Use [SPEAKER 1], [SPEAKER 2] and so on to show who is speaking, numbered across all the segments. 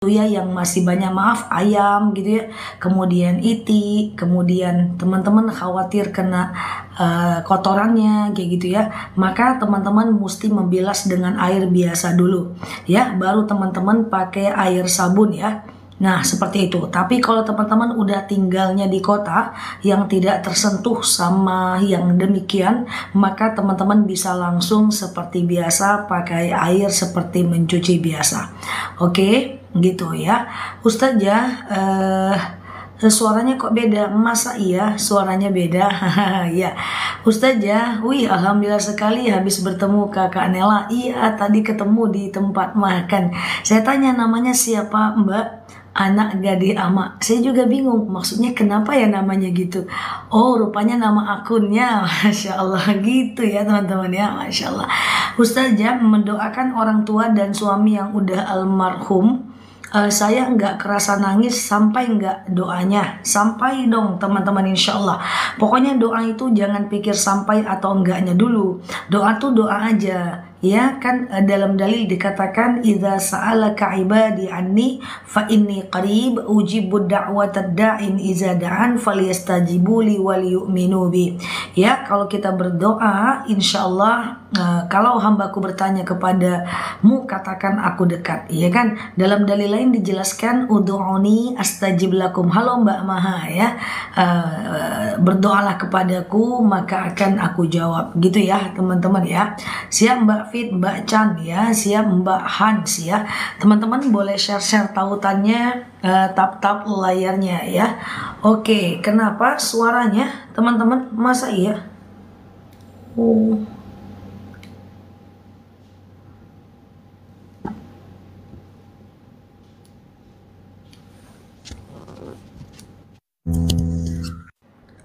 [SPEAKER 1] ya yang masih banyak maaf ayam gitu ya, kemudian itik, kemudian teman-teman khawatir kena kotorannya kayak gitu ya, maka teman-teman mesti membilas dengan air biasa dulu ya, baru teman-teman pakai air sabun ya. Nah, seperti itu. Tapi kalau teman-teman udah tinggalnya di kota yang tidak tersentuh sama yang demikian, maka teman-teman bisa langsung seperti biasa pakai air seperti mencuci biasa. Oke, gitu ya. Ustazah, suaranya kok beda? Masa iya suaranya beda? Ya, Ustazah, wih alhamdulillah sekali habis bertemu Kakak Nela. Iya, tadi ketemu di tempat makan. Saya tanya namanya siapa Mbak? Anak Gade Ama. Saya juga bingung maksudnya kenapa ya namanya gitu. Oh rupanya nama akunnya. Masya Allah gitu ya teman-teman ya. Masya Allah. Ustazah mendoakan orang tua dan suami yang udah almarhum. Saya nggak kerasa nangis sampai nggak doanya. Sampai dong teman-teman insya Allah. Pokoknya doa itu jangan pikir sampai atau enggaknya dulu. Doa tuh doa aja. Ya kan dalam dalil dikatakan idza sa'alaka ibadi anni fa inni qarib ujibu da'watad da'in iza da'an falyastajibu li wal yu'minu bi. Ya, kalau kita berdoa insyaallah kalau hambaku bertanya kepadamu katakan aku dekat, ya kan? Dalam dalil lain dijelaskan ud'uni astajib lakum. Halo Mbak Maha ya. Berdoalah kepadaku maka akan aku jawab. Gitu ya, teman-teman ya. Siap Mbak Fit, Mbak Chan ya, siap Mbak Hans ya. Teman-teman boleh share-share tautannya, tap-tap layarnya ya. Oke, kenapa suaranya teman-teman masa iya?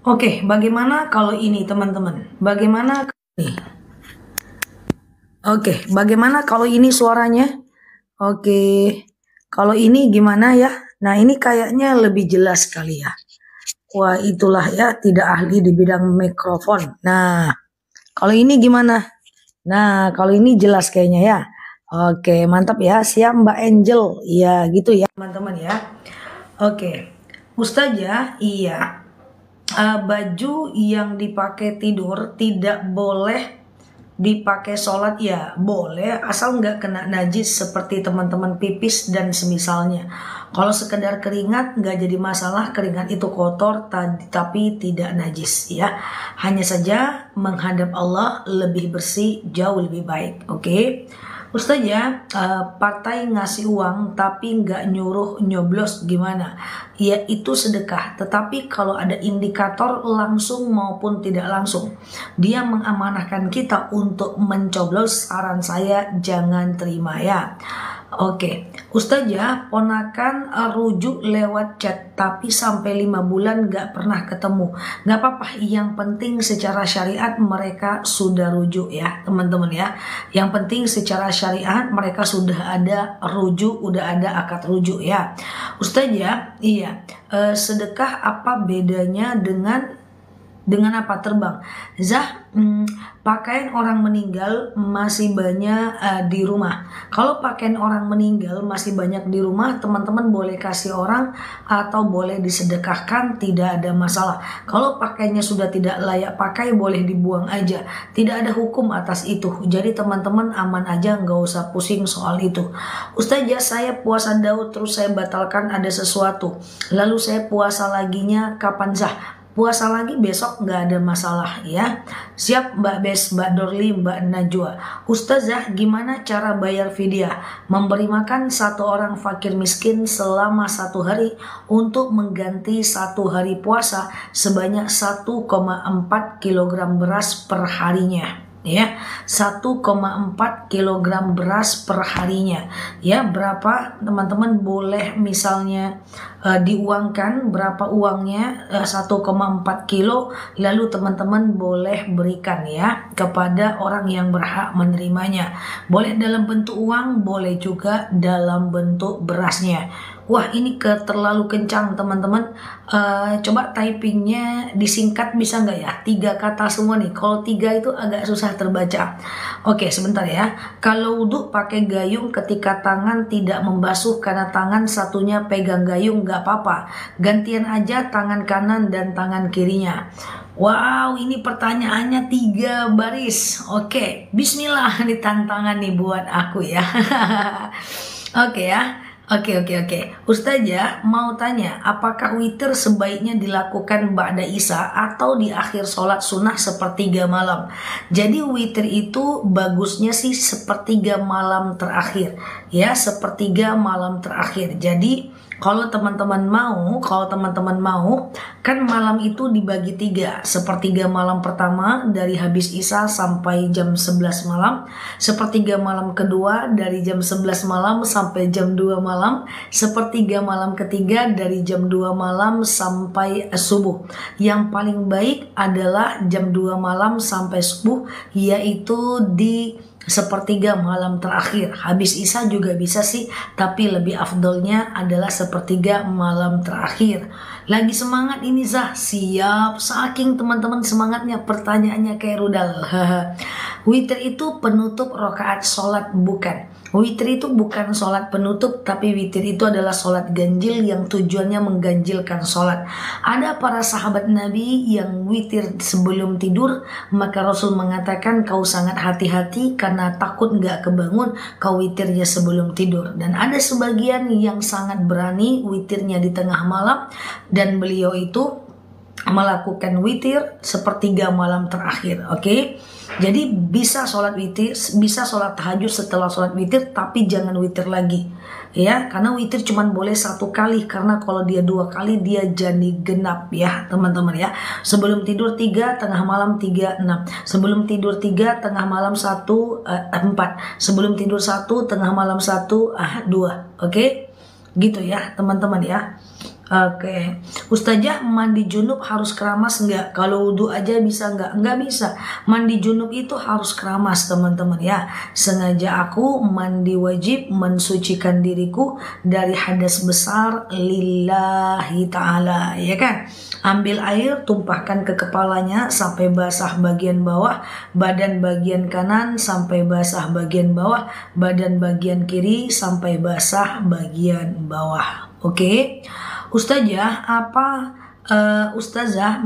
[SPEAKER 1] Oke, bagaimana kalau ini teman-teman? Bagaimana ini? Oke, bagaimana kalau ini suaranya? Oke, kalau ini gimana ya? Nah, ini kayaknya lebih jelas kali ya. Wah, itulah ya, tidak ahli di bidang mikrofon. Nah, kalau ini gimana? Nah, kalau ini jelas kayaknya ya. Oke, mantap ya. Siap Mbak Angel. Iya, gitu ya, teman-teman ya. Oke, Ustazah, iya. Baju yang dipakai tidur tidak boleh dipakai sholat ya boleh asal nggak kena najis seperti teman-teman pipis dan semisalnya. Kalau sekedar keringat nggak jadi masalah, keringat itu kotor tapi tidak najis ya. Hanya saja menghadap Allah lebih bersih, jauh lebih baik. Oke. Ustazah, partai ngasih uang tapi nggak nyuruh nyoblos gimana? Ya itu sedekah, tetapi kalau ada indikator langsung maupun tidak langsung, dia mengamanahkan kita untuk mencoblos, saran saya jangan terima ya. Oke, Ustazah, ponakan rujuk lewat chat tapi sampai 5 bulan gak pernah ketemu. Gak apa-apa, yang penting secara syariat mereka sudah rujuk ya teman-teman ya. Yang penting secara syariat mereka sudah ada rujuk, udah ada akad rujuk ya. Ustazah, iya, sedekah apa bedanya dengan apa terbang? Zah, pakaian orang meninggal masih banyak di rumah. Kalau pakaian orang meninggal masih banyak di rumah, teman-teman boleh kasih orang atau boleh disedekahkan, tidak ada masalah. Kalau pakaiannya sudah tidak layak pakai, boleh dibuang aja. Tidak ada hukum atas itu. Jadi teman-teman aman aja, nggak usah pusing soal itu. Ustazah, saya puasa Daud terus saya batalkan ada sesuatu. Lalu saya puasa laginya kapan Zah? Puasa lagi besok nggak ada masalah ya. Siap Mbak Bes, Mbak Dorli, Mbak Najwa. Ustazah, gimana cara bayar fidyah? Memberi makan satu orang fakir miskin selama 1 hari untuk mengganti 1 hari puasa sebanyak 1,4 kg beras per harinya. Ya, 1,4 kg beras per harinya. Ya, berapa teman-teman boleh misalnya diuangkan berapa uangnya 1,4 kilo, lalu teman-teman boleh berikan ya kepada orang yang berhak menerimanya. Boleh dalam bentuk uang, boleh juga dalam bentuk berasnya. Wah, ini terlalu kencang teman-teman. Coba typingnya disingkat bisa nggak ya? 3 kata semua nih. Kalau 3 itu agak susah sudah terbaca. Oke, sebentar ya. Kalau wudhu pakai gayung ketika tangan tidak membasuh karena tangan satunya pegang gayung, nggak apa-apa. Gantian aja tangan kanan dan tangan kirinya. Wow, ini pertanyaannya 3 baris. Oke, bismillah, ini tantangan nih buat aku ya. Oke ya. Oke. Ustazah mau tanya, apakah witir sebaiknya dilakukan ba'da isya atau di akhir sholat sunnah sepertiga malam? Jadi witir itu bagusnya sih sepertiga malam terakhir. Ya, sepertiga malam terakhir. Jadi kalau teman-teman mau, kan malam itu dibagi 3. Sepertiga malam pertama dari habis isya sampai jam 11 malam. Sepertiga malam kedua dari jam 11 malam sampai jam 2 malam. Sepertiga malam ketiga dari jam 2 malam sampai subuh. Yang paling baik adalah jam 2 malam sampai subuh, yaitu di sepertiga malam terakhir. Habis isya juga bisa sih, tapi lebih afdolnya adalah sepertiga malam terakhir. Lagi semangat ini Zah? Siap, saking teman-teman semangatnya pertanyaannya kayak rudal. Witir itu penutup rakaat sholat, bukan. Witir itu bukan sholat penutup, tapi witir itu adalah sholat ganjil yang tujuannya mengganjilkan sholat. Ada para sahabat Nabi yang witir sebelum tidur, maka Rasul mengatakan kau sangat hati-hati karena takut nggak kebangun, kau witirnya sebelum tidur. Dan ada sebagian yang sangat berani witirnya di tengah malam, dan beliau itu melakukan witir sepertiga malam terakhir. Oke? Jadi bisa sholat witir, bisa sholat tahajud setelah sholat witir, tapi jangan witir lagi ya, karena witir cuma boleh 1 kali, karena kalau dia 2 kali dia jadi genap ya teman-teman ya. Sebelum tidur 3, tengah malam 3, 6. Sebelum tidur 3, tengah malam 1, 4. Sebelum tidur 1, tengah malam 1, 2. Oke? Gitu ya teman-teman ya. Oke, Ustazah mandi junub harus keramas nggak? Kalau wudhu aja bisa nggak? Nggak bisa. Mandi junub itu harus keramas teman-teman ya. Sengaja aku mandi wajib mensucikan diriku dari hadas besar lillahi ta'ala, ya kan? Ambil air, tumpahkan ke kepalanya sampai basah bagian bawah, badan bagian kanan sampai basah bagian bawah, badan bagian kiri sampai basah bagian bawah. Oke? Ustazah, Ustazah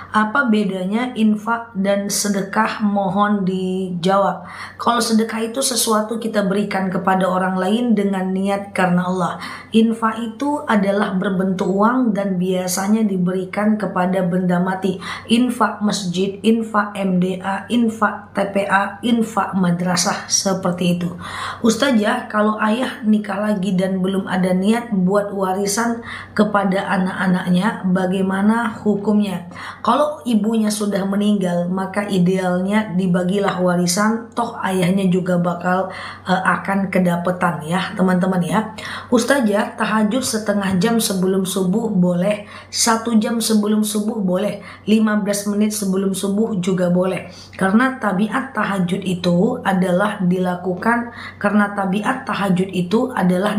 [SPEAKER 1] apa bedanya infak dan sedekah? Mohon dijawab. Kalau sedekah itu sesuatu kita berikan kepada orang lain dengan niat karena Allah. Infak itu adalah berbentuk uang dan biasanya diberikan kepada benda mati. Infak masjid, infak MDA, infak TPA, infak madrasah, seperti itu. Ustazah, kalau ayah nikah lagi dan belum ada niat buat warisan kepada anak-anaknya, bagaimana hukumnya? Kalau ibunya sudah meninggal, maka idealnya dibagilah warisan, toh ayahnya juga bakal akan kedapetan ya teman-teman ya. Ustazah, tahajud setengah jam sebelum subuh boleh, 1 jam sebelum subuh boleh, 15 menit sebelum subuh juga boleh. Karena tabiat tahajud itu adalah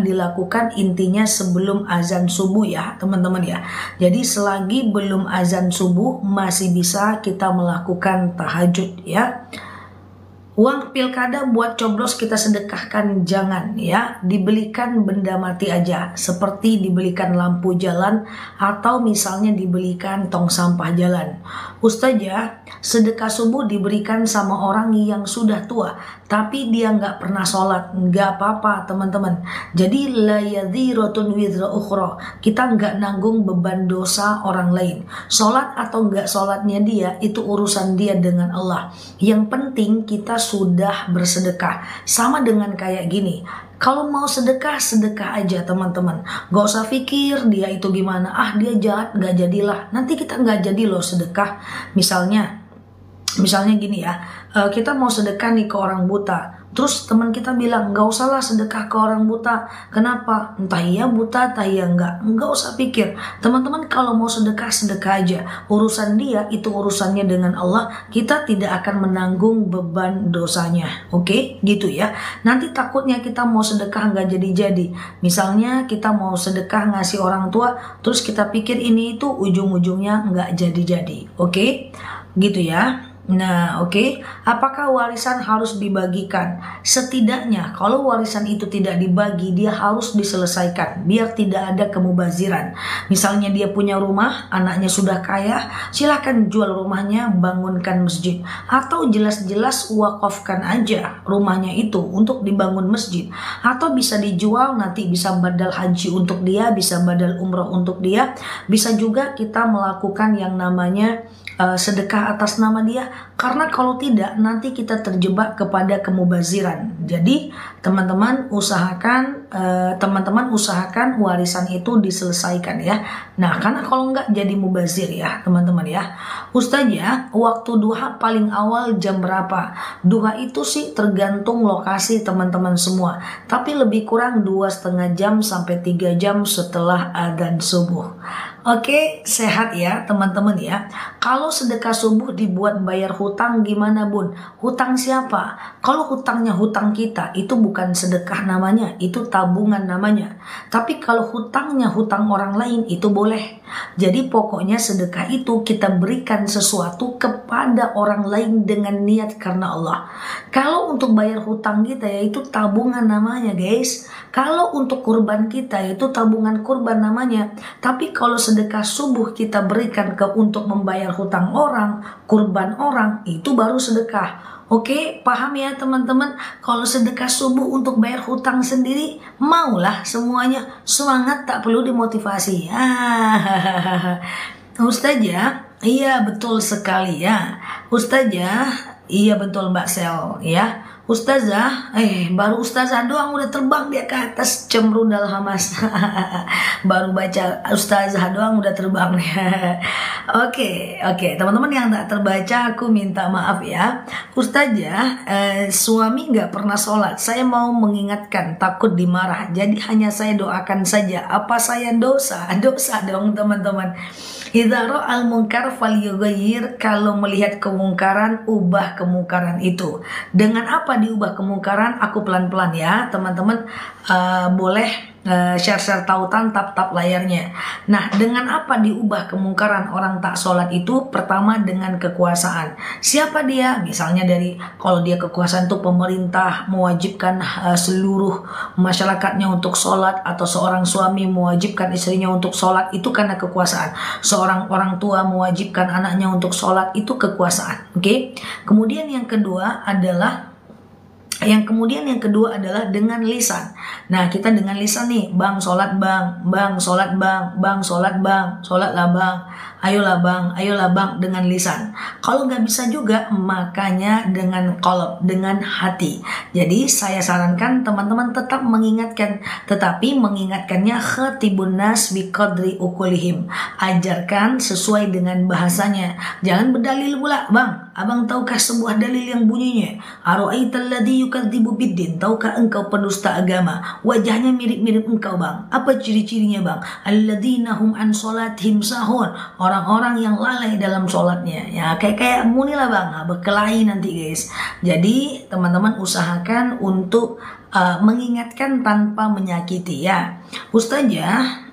[SPEAKER 1] dilakukan intinya sebelum azan subuh ya teman-teman ya. Jadi selagi belum azan subuh masih bisa kita melakukan tahajud ya. Uang pilkada buat coblos kita sedekahkan jangan ya, dibelikan benda mati aja, seperti dibelikan lampu jalan atau misalnya dibelikan tong sampah jalan. Ustazah, sedekah subuh diberikan sama orang yang sudah tua tapi dia nggak pernah sholat, nggak apa-apa teman-teman. Jadi la yadhiratun wizra ukhra, kita nggak nanggung beban dosa orang lain. Sholat atau nggak sholatnya dia itu urusan dia dengan Allah. Yang penting kita sudah bersedekah. Sama dengan kayak gini, kalau mau sedekah, sedekah aja teman-teman. Gak usah pikir dia itu gimana, dia jahat, gak jadilah. Nanti kita gak jadi loh sedekah. Misalnya gini ya, kita mau sedekah nih ke orang buta. Terus teman kita bilang, nggak usahlah sedekah ke orang buta. Kenapa? Entah iya buta, entah iya enggak. Nggak usah pikir. Teman-teman kalau mau sedekah, sedekah aja. Urusan dia itu urusannya dengan Allah. Kita tidak akan menanggung beban dosanya. Oke? Gitu ya. Nanti takutnya kita mau sedekah nggak jadi-jadi. Misalnya kita mau sedekah ngasih orang tua, terus kita pikir ini itu ujung-ujungnya nggak jadi-jadi. Oke? Gitu ya. Nah, oke. Apakah warisan harus dibagikan? Setidaknya kalau warisan itu tidak dibagi, dia harus diselesaikan biar tidak ada kemubaziran. Misalnya dia punya rumah, anaknya sudah kaya, silahkan jual rumahnya, bangunkan masjid. Atau jelas-jelas wakafkan aja rumahnya itu untuk dibangun masjid. Atau bisa dijual, nanti bisa badal haji untuk dia, bisa badal umroh untuk dia. Bisa juga kita melakukan yang namanya sedekah atas nama dia, karena kalau tidak nanti kita terjebak kepada kemubaziran. Jadi teman-teman usahakan warisan itu diselesaikan ya. Nah, karena kalau enggak jadi mubazir ya teman-teman ya. Ustazah, waktu duha paling awal jam berapa? Duha itu sih tergantung lokasi teman-teman semua, tapi lebih kurang 2,5 jam sampai 3 jam setelah adzan subuh. Oke, sehat ya teman-teman ya. Kalau sedekah subuh dibuat bayar hutang gimana bun? Hutang siapa? Kalau hutangnya hutang kita, itu bukan sedekah namanya, itu tabungan namanya. Tapi kalau hutangnya hutang orang lain, itu boleh. Jadi pokoknya sedekah itu kita berikan sesuatu kepada orang lain dengan niat karena Allah. Kalau untuk bayar hutang kita ya itu tabungan namanya guys. Kalau untuk kurban kita itu tabungan kurban namanya. Tapi kalau sedekah subuh kita berikan untuk membayar hutang orang, kurban orang, itu baru sedekah. Oke, paham ya teman-teman? Kalau sedekah subuh untuk bayar hutang sendiri, maulah semuanya. Semangat, tak perlu dimotivasi. Ustazah, iya betul sekali ya. Ustazah, iya betul Mbak Sel ya. Ustazah, baru ustazah doang udah terbang dia ke atas cemrudal Hamas. Baru baca ustazah doang udah terbang. Oke, teman-teman yang tak terbaca aku minta maaf ya. Ustazah, suami nggak pernah sholat. Saya mau mengingatkan, takut dimarah. Jadi hanya saya doakan saja. Apa saya dosa? Dosa dong teman-teman. Idza ra'al munkar falyughayyir, kalau melihat kemungkaran, ubah kemungkaran itu. Dengan apa diubah kemungkaran? Aku pelan-pelan ya, teman-teman boleh share tautan tap layarnya. Nah, dengan apa diubah kemungkaran orang tak sholat itu? Pertama dengan kekuasaan. Siapa dia? Misalnya dari kalau dia kekuasaan itu pemerintah mewajibkan seluruh masyarakatnya untuk sholat, atau seorang suami mewajibkan istrinya untuk sholat, itu karena kekuasaan. Seorang orang tua mewajibkan anaknya untuk sholat, itu kekuasaan. Oke. Kemudian yang kedua adalah dengan lisan. Nah, kita dengan lisan nih, bang sholat bang, bang sholat bang, bang sholat bang, sholatlah bang, ayolah bang, dengan lisan. Kalau nggak bisa juga, makanya dengan qalb, dengan hati. Jadi saya sarankan teman-teman tetap mengingatkan, tetapi mengingatkannya khatibun nas biqadri ukulihim. Ajarkan sesuai dengan bahasanya. Jangan berdalil pula, bang, abang tahukah sebuah dalil yang bunyinya ara'aital ladzi yukadzibu biddin, tahukah engkau pendusta agama, wajahnya mirip-mirip engkau bang, apa ciri-cirinya bang? Alladzina hum an sholatihim sahun, orang-orang yang lalai dalam sholatnya. Ya kayak muni lah bang, berkelahi nanti guys. Jadi teman-teman usahakan untuk mengingatkan tanpa menyakiti ya. Ustazah,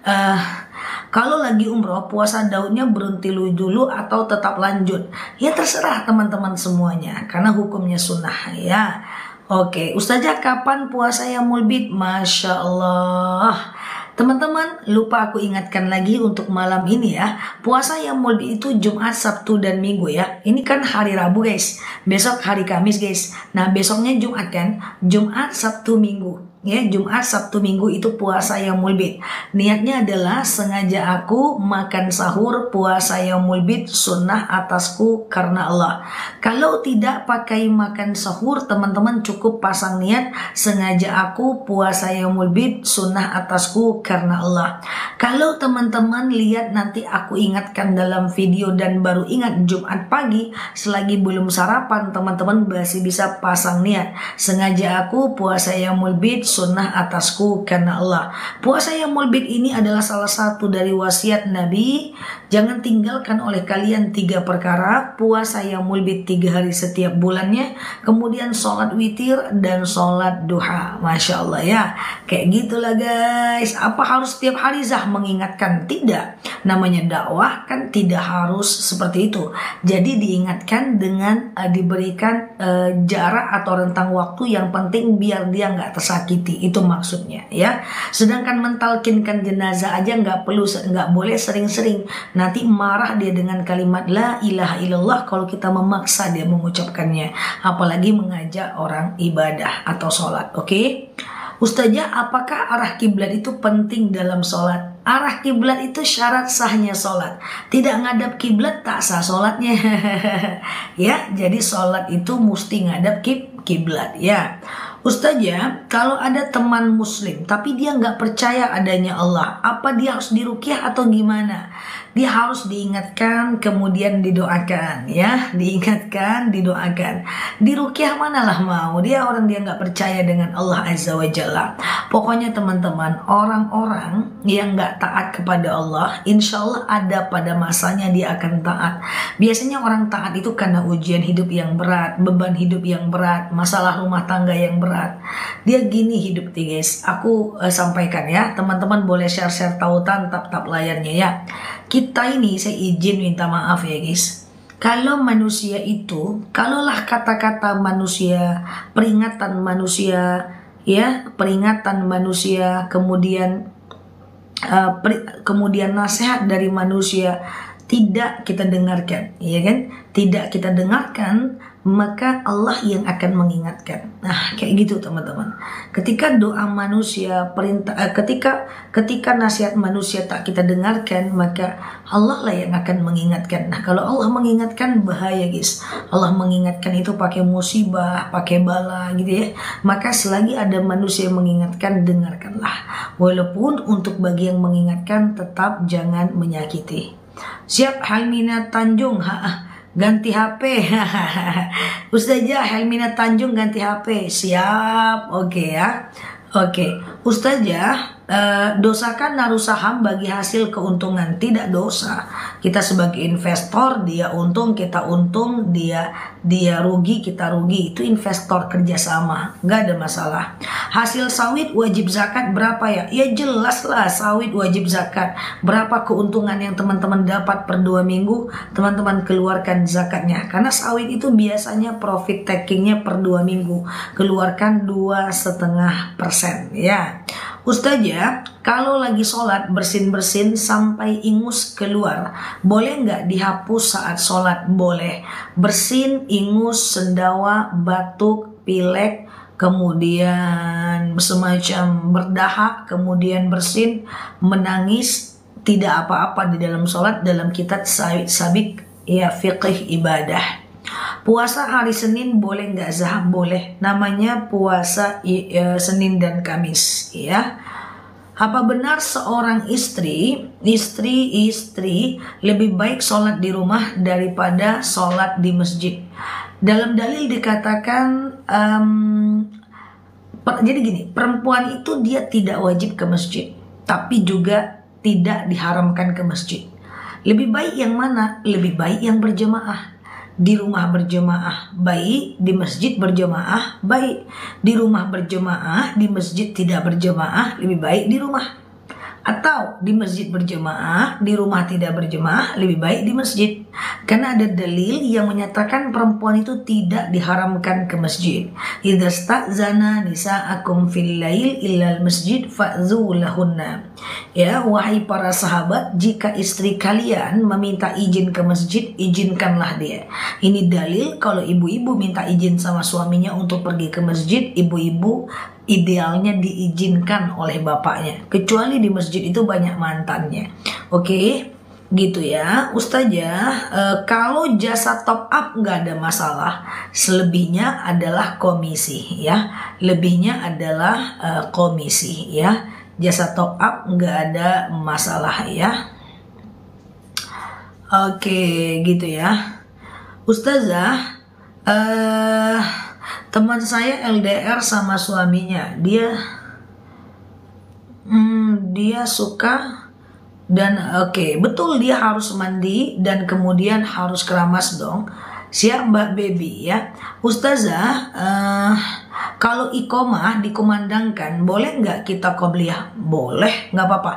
[SPEAKER 1] kalau lagi umroh, puasa Daudnya berhenti dulu atau tetap lanjut? Ya terserah teman-teman semuanya, karena hukumnya sunnah ya. Oke, Ustazah kapan puasa Yaumul Bid? Masya Allah. Teman-teman, lupa aku ingatkan lagi untuk malam ini ya. Puasa Yaumul Bid itu Jumat, Sabtu, dan Minggu ya. Ini kan hari Rabu guys. Besok hari Kamis guys. Nah besoknya Jumat kan. Jumat, Sabtu, Minggu. Ya, Jumat, Sabtu, Minggu itu puasa Yaumul Bid. Niatnya adalah sengaja aku makan sahur puasa Yaumul Bid sunnah atasku karena Allah. Kalau tidak pakai makan sahur, teman-teman cukup pasang niat sengaja aku puasa Yaumul Bid sunnah atasku karena Allah. Kalau teman-teman lihat nanti aku ingatkan dalam video dan baru ingat Jumat pagi selagi belum sarapan, teman-teman masih bisa pasang niat sengaja aku puasa Yaumul Bid sunnah atasku karena Allah. Puasa Yaumul Bid ini adalah salah satu dari wasiat Nabi. Jangan tinggalkan oleh kalian 3 perkara. Puasa Yaumul Bid 3 hari setiap bulannya. Kemudian sholat witir dan sholat duha. Masya Allah ya. Kayak gitulah guys. Apa harus setiap hari Zah mengingatkan? Tidak. Namanya dakwah kan tidak harus seperti itu. Jadi diingatkan dengan diberikan jarak atau rentang waktu yang penting biar dia nggak tersakiti. Itu maksudnya ya. Sedangkan mentalkinkan jenazah aja nggak boleh sering-sering. Nanti marah dia dengan kalimat la ilaha illallah kalau kita memaksa dia mengucapkannya. Apalagi mengajak orang ibadah atau sholat. Oke? Ustazah, apakah arah kiblat itu penting dalam sholat? Arah kiblat itu syarat sahnya sholat. Tidak ngadap kiblat tak sah sholatnya. Ya, jadi sholat itu mesti ngadap kiblat ya. Ustazah, kalau ada teman muslim tapi dia nggak percaya adanya Allah, apa dia harus diruqyah atau gimana? Dia harus diingatkan kemudian didoakan ya, diingatkan didoakan. Diruqyah manalah mau, dia nggak percaya dengan Allah Azza wa Jalla. Pokoknya teman-teman, orang-orang yang nggak taat kepada Allah, insya Allah ada pada masanya dia akan taat. Biasanya orang taat itu karena ujian hidup yang berat, beban hidup yang berat, masalah rumah tangga yang berat. Dia gini hidup nih guys, aku sampaikan ya, teman-teman boleh share-share tautan tap-tap layarnya ya. Kita ini, saya izin minta maaf ya guys. Kalau manusia itu, kalaulah kata-kata manusia, peringatan manusia, ya, peringatan manusia, kemudian kemudian nasihat dari manusia tidak kita dengarkan, ya kan? Tidak kita dengarkan, maka Allah yang akan mengingatkan. Nah, kayak gitu teman-teman. Ketika doa manusia, ketika nasihat manusia tak kita dengarkan, maka Allah lah yang akan mengingatkan. Nah, kalau Allah mengingatkan bahaya guys. Allah mengingatkan itu pakai musibah, pakai bala gitu ya. Maka selagi ada manusia yang mengingatkan, dengarkanlah. Walaupun untuk bagi yang mengingatkan tetap jangan menyakiti. Siap Helmina Tanjung, ganti HP. Ustazah Helmina Tanjung ganti HP. Siap. Oke ya. Oke. Ustazah, dosakan naruh saham bagi hasil keuntungan? Tidak dosa. Kita sebagai investor, dia untung, kita untung, dia rugi, kita rugi. Itu investor kerjasama, nggak ada masalah. Hasil sawit wajib zakat berapa ya? Ya jelas lah sawit wajib zakat. Berapa keuntungan yang teman-teman dapat per 2 minggu, teman-teman keluarkan zakatnya. Karena sawit itu biasanya profit takingnya per 2 minggu. Keluarkan 2,5% ya. Ustazah, kalau lagi sholat bersin-bersin sampai ingus keluar, boleh nggak dihapus saat sholat? Boleh. Bersin, ingus, sendawa, batuk, pilek, kemudian semacam berdahak, kemudian bersin, menangis, tidak apa-apa di dalam sholat. Dalam kitab sabik ya fiqih ibadah. Puasa hari Senin boleh nggak Zah? Boleh. Namanya puasa Senin dan Kamis ya. Apa benar seorang istri lebih baik sholat di rumah daripada sholat di masjid? Dalam dalil dikatakan jadi gini, perempuan itu dia tidak wajib ke masjid, tapi juga tidak diharamkan ke masjid. Lebih baik yang mana? Lebih baik yang berjamaah. Di rumah berjamaah baik, di masjid berjamaah baik. Di rumah berjamaah, di masjid tidak berjamaah, lebih baik di rumah. Atau di masjid berjamaah, di rumah tidak berjamaah, lebih baik di masjid. Karena ada dalil yang menyatakan perempuan itu tidak diharamkan ke masjid. Idza sta'zana nisa'akum fil lail illal masjid fa'dzu lahunna. Ya, wahai para sahabat, jika istri kalian meminta izin ke masjid, izinkanlah dia. Ini dalil kalau ibu-ibu minta izin sama suaminya untuk pergi ke masjid, ibu-ibu idealnya diizinkan oleh bapaknya, kecuali di masjid itu banyak mantannya. Oke, gitu ya Ustazah. Kalau jasa top up nggak ada masalah, selebihnya adalah komisi ya, lebihnya adalah komisi ya. Jasa top up nggak ada masalah ya. Oke, gitu ya Ustazah. Teman saya LDR sama suaminya, dia suka dan oke, betul dia harus mandi dan kemudian harus keramas dong. Siap Mbak Baby ya. Ustazah, kalau iqomah dikumandangkan, boleh nggak kita qobliyah? Boleh, nggak apa-apa.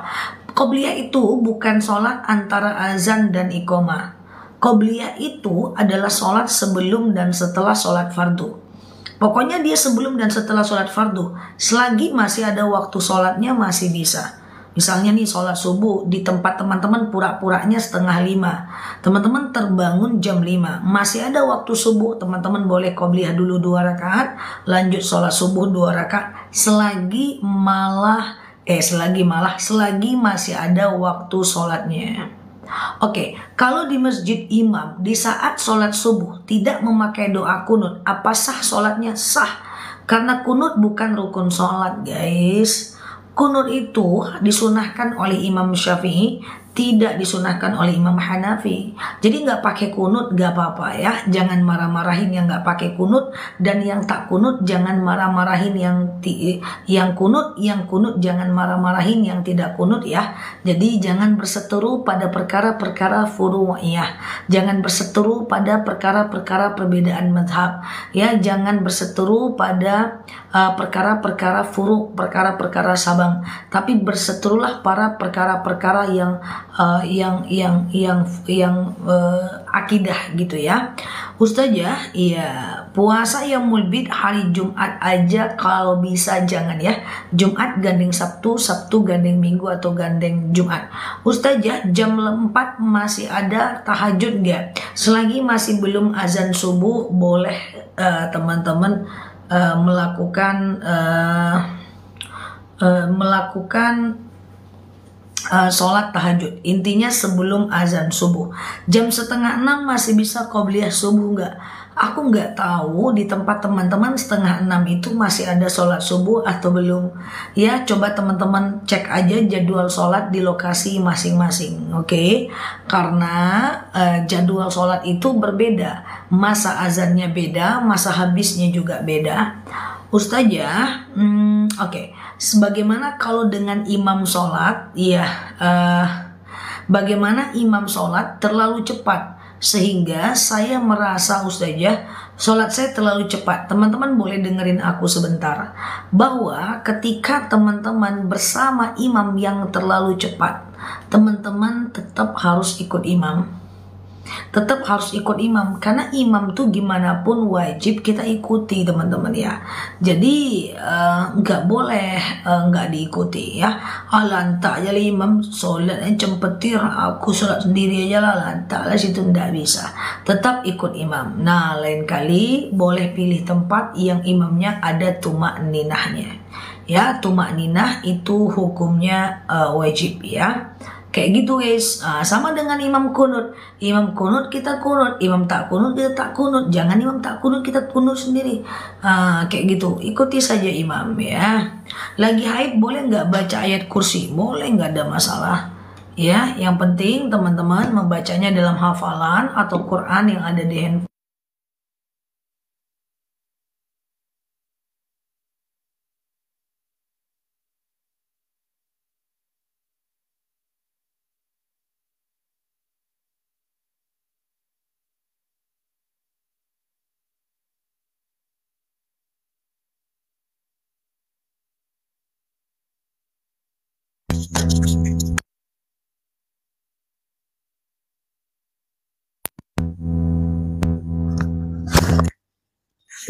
[SPEAKER 1] Qobliyah itu bukan sholat antara azan dan iqomah. Qobliyah itu adalah sholat sebelum dan setelah sholat fardu. Pokoknya dia sebelum dan setelah sholat fardu, selagi masih ada waktu sholatnya masih bisa. Misalnya nih sholat subuh di tempat teman-teman pura-puranya setengah 5. Teman-teman terbangun jam 5. Masih ada waktu subuh, teman-teman boleh qobliyah dulu 2 rakaat, lanjut sholat subuh 2 rakaat. Selagi masih ada waktu sholatnya. Oke, kalau di masjid imam di saat sholat subuh tidak memakai doa kunut, apa sah sholatnya? Sah, karena kunut bukan rukun sholat guys. Kunut itu disunahkan oleh Imam Syafi'i, tidak disunahkan oleh Imam Hanafi. Jadi nggak pakai kunut nggak apa-apa ya. Jangan marah-marahin yang nggak pakai kunut, dan yang tak kunut jangan marah-marahin yang kunut jangan marah-marahin yang tidak kunut ya. Jadi jangan berseteru pada perkara-perkara furu'iyah. Jangan berseteru pada perkara-perkara perbedaan madhab ya. Jangan berseteru pada perkara-perkara furu', perkara-perkara sabang, tapi berseterulah para perkara-perkara yang akidah gitu ya Ustazah. Iya, puasa yang mulbid hari Jumat aja kalau bisa, jangan ya Jumat gandeng Sabtu, Sabtu gandeng Minggu atau gandeng Jumat. Ustazah, jam 4 masih ada tahajud nggak? Selagi masih belum azan subuh, boleh teman-teman melakukan sholat tahajud. Intinya sebelum azan subuh. Jam 5:30 masih bisa qobliyah subuh nggak? Aku nggak tahu di tempat teman-teman 5:30 itu masih ada sholat subuh atau belum. Ya, coba teman-teman cek aja jadwal sholat di lokasi masing-masing. Oke? Karena jadwal sholat itu berbeda. Masa azannya beda, masa habisnya juga beda. Ustazah, oke. Sebagaimana kalau dengan imam sholat, ya, bagaimana imam sholat terlalu cepat sehingga saya merasa Ustazah sholat saya terlalu cepat. Teman-teman boleh dengerin aku sebentar, bahwa ketika teman-teman bersama imam yang terlalu cepat, teman-teman tetap harus ikut imam. Tetap harus ikut imam, karena imam tuh gimana pun wajib kita ikuti teman-teman ya. Jadi nggak boleh nggak diikuti ya. Lantak aja imam sholat cempetir, aku sholat sendiri aja lah, lantak lah, situ nggak bisa. Tetap ikut imam. Nah, lain kali boleh pilih tempat yang imamnya ada tumak ninahnya ya. Tumak ninah itu hukumnya wajib ya. Kayak gitu guys. Sama dengan imam kunut. Imam kunut kita kunut, imam tak kunut kita tak kunut. Jangan imam tak kunut kita kunut sendiri. Kayak gitu. Ikuti saja imam ya. Lagi haid boleh nggak baca ayat kursi? Boleh, nggak ada masalah. Ya, yang penting teman-teman membacanya dalam hafalan atau Quran yang ada di handphone.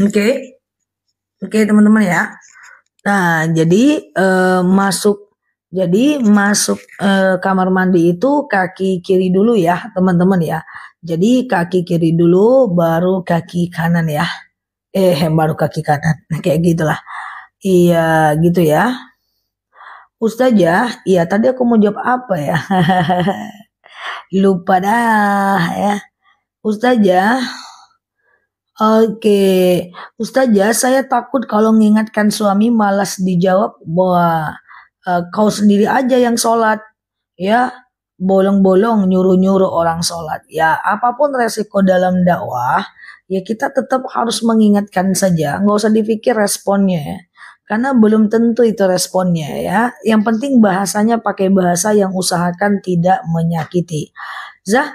[SPEAKER 1] Oke, oke teman-teman ya. Nah, jadi masuk kamar mandi itu kaki kiri dulu ya, teman-teman ya. Jadi kaki kiri dulu, baru kaki kanan ya. Baru kaki kanan. Nah, kayak gitulah. Iya, gitu ya. Ustazah, iya tadi aku mau jawab apa ya? Lupa dah ya. Ustazah, oke. Ustazah, saya takut kalau mengingatkan suami malas dijawab. Wah, kau sendiri aja yang sholat. Ya, bolong-bolong nyuruh-nyuruh orang sholat. Ya, apapun resiko dalam dakwah, ya kita tetap harus mengingatkan saja. Nggak usah dipikir responnya ya. Karena belum tentu itu responnya ya. Yang penting bahasanya pakai bahasa yang usahakan tidak menyakiti. Zah,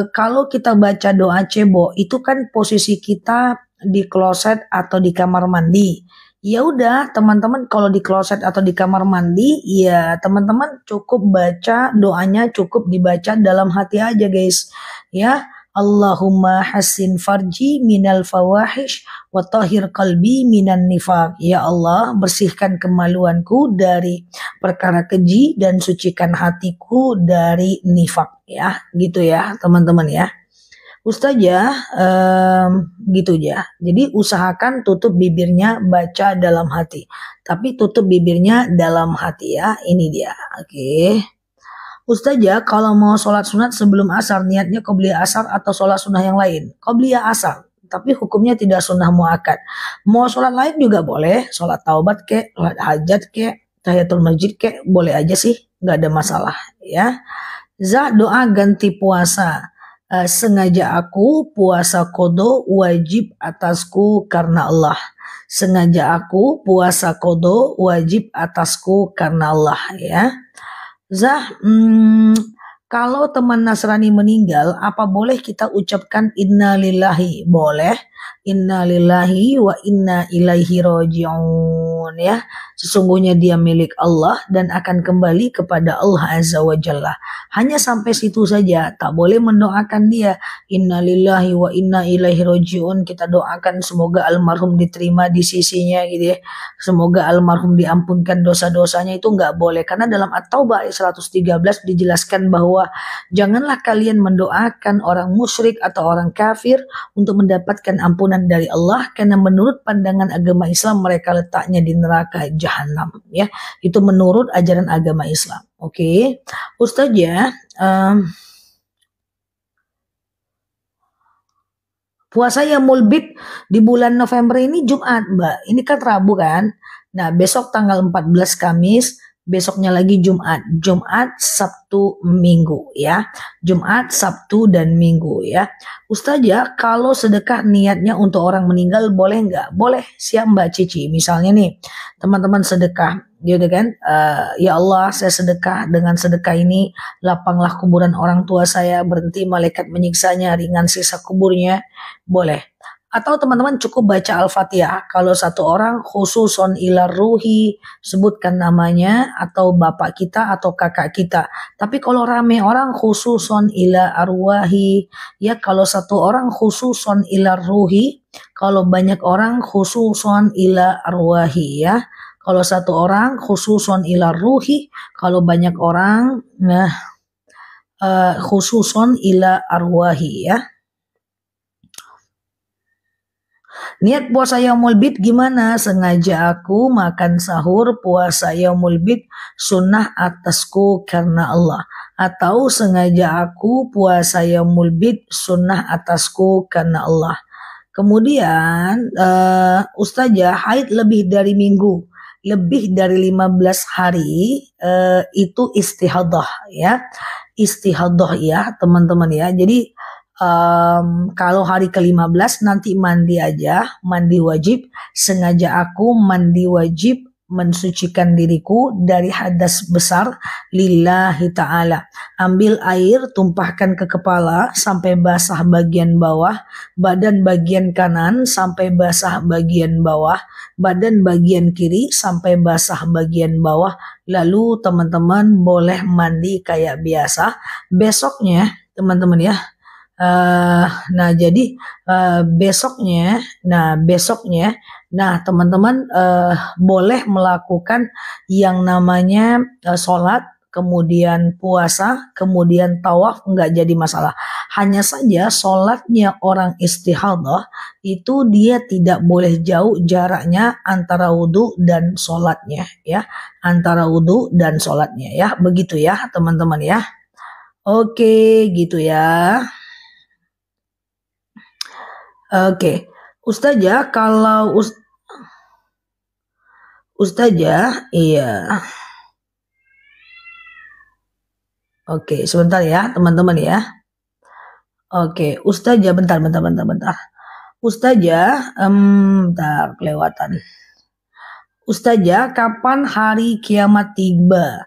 [SPEAKER 1] kalau kita baca doa cebo, itu kan posisi kita di kloset atau di kamar mandi. Ya udah, teman-teman kalau di kloset atau di kamar mandi, ya teman-teman cukup baca doanya cukup dibaca dalam hati aja guys. Ya, Allahumma hassin farji minal fawahish wa tahhir qalbi minan nifaq. Ya Allah, bersihkan kemaluanku dari perkara keji dan sucikan hatiku dari nifak ya, gitu ya teman-teman ya. Ustazah, gitu ya. Jadi usahakan tutup bibirnya, baca dalam hati. Tapi tutup bibirnya dalam hati ya. Ini dia. Oke. Ustazah, kalau mau sholat sunat sebelum asar, niatnya qobliyah asar atau sholat sunnah yang lain? Qobliyah asar. Tapi hukumnya tidak sunnah muakkad. Mau sholat lain juga boleh. Sholat taubat kek, sholat hajat kek, tahiyatul masjid kek, boleh aja sih. Nggak ada masalah ya. Doa ganti puasa. Sengaja aku puasa kodo wajib atasku karena Allah. Sengaja aku puasa kodo wajib atasku karena Allah ya. Kalau teman Nasrani meninggal, apa boleh kita ucapkan innalillahi? Boleh. Innalillahi wa inna ilaihi roji'un ya. Sesungguhnya dia milik Allah dan akan kembali kepada Allah Azza wa Jalla. Hanya sampai situ saja, tak boleh mendoakan dia. Innalillahi wa inna ilaihi roji'un. Kita doakan semoga almarhum diterima di sisinya gitu ya. Semoga almarhum diampunkan dosa-dosanya, itu nggak boleh. Karena dalam At-Taubah ayat 113 dijelaskan bahwa janganlah kalian mendoakan orang musyrik atau orang kafir untuk mendapatkan ampunan dari Allah, karena menurut pandangan agama Islam mereka letaknya di neraka jahanam ya. Itu menurut ajaran agama Islam. Oke. Ustazah, puasa Yaumul Bid di bulan November ini Jumat, Mbak. Ini kan Rabu kan? Nah, besok tanggal 14 Kamis, besoknya lagi Jumat. Jumat, Sabtu, Minggu ya. Jumat, Sabtu, dan Minggu ya. Ustazah, kalau sedekah niatnya untuk orang meninggal boleh nggak? Boleh, siap Mbak Cici. Misalnya nih, teman-teman sedekah. Gitu kan, ya Allah saya sedekah, dengan sedekah ini lapanglah kuburan orang tua saya, berhenti malaikat menyiksanya, ringan sisa kuburnya, boleh. Atau teman-teman cukup baca Al-Fatihah. Kalau satu orang khususon ilar ruhi, sebutkan namanya atau bapak kita atau kakak kita. Tapi kalau rame orang khususon ila arwahi, ya kalau satu orang khususon ilar ruhi, kalau banyak orang khususon ila arwahi ya. Kalau satu orang khususon ila ruhi, kalau banyak orang khususon ila arwahi ya. Niat puasa Yaumul Bid gimana? Sengaja aku makan sahur puasa Yaumul Bid sunnah atasku karena Allah. Atau sengaja aku puasa Yaumul Bid sunnah atasku karena Allah. Kemudian Ustazah, haid lebih dari minggu, lebih dari 15 hari itu istihadah ya. Istihadah ya teman-teman ya. Jadi kalau hari ke-15 nanti mandi aja, mandi wajib. Sengaja aku mandi wajib mensucikan diriku dari hadas besar lillahi ta'ala. Ambil air, tumpahkan ke kepala sampai basah bagian bawah, badan bagian kanan sampai basah bagian bawah, badan bagian kiri sampai basah bagian bawah. Lalu teman-teman boleh mandi kayak biasa. Besoknya teman-teman ya, Nah jadi besoknya, nah teman-teman boleh melakukan yang namanya sholat, kemudian puasa, kemudian tawaf, nggak jadi masalah. Hanya saja sholatnya orang istighadah itu dia tidak boleh jauh jaraknya antara wudhu dan sholatnya ya, antara wudhu dan sholatnya ya, begitu ya teman-teman ya. Oke gitu ya. Oke, Ustazah kalau Ustazah, iya. Oke, sebentar ya teman-teman ya. Oke, Ustazah bentar. Ustazah, bentar kelewatan. Ustazah, kapan hari kiamat tiba?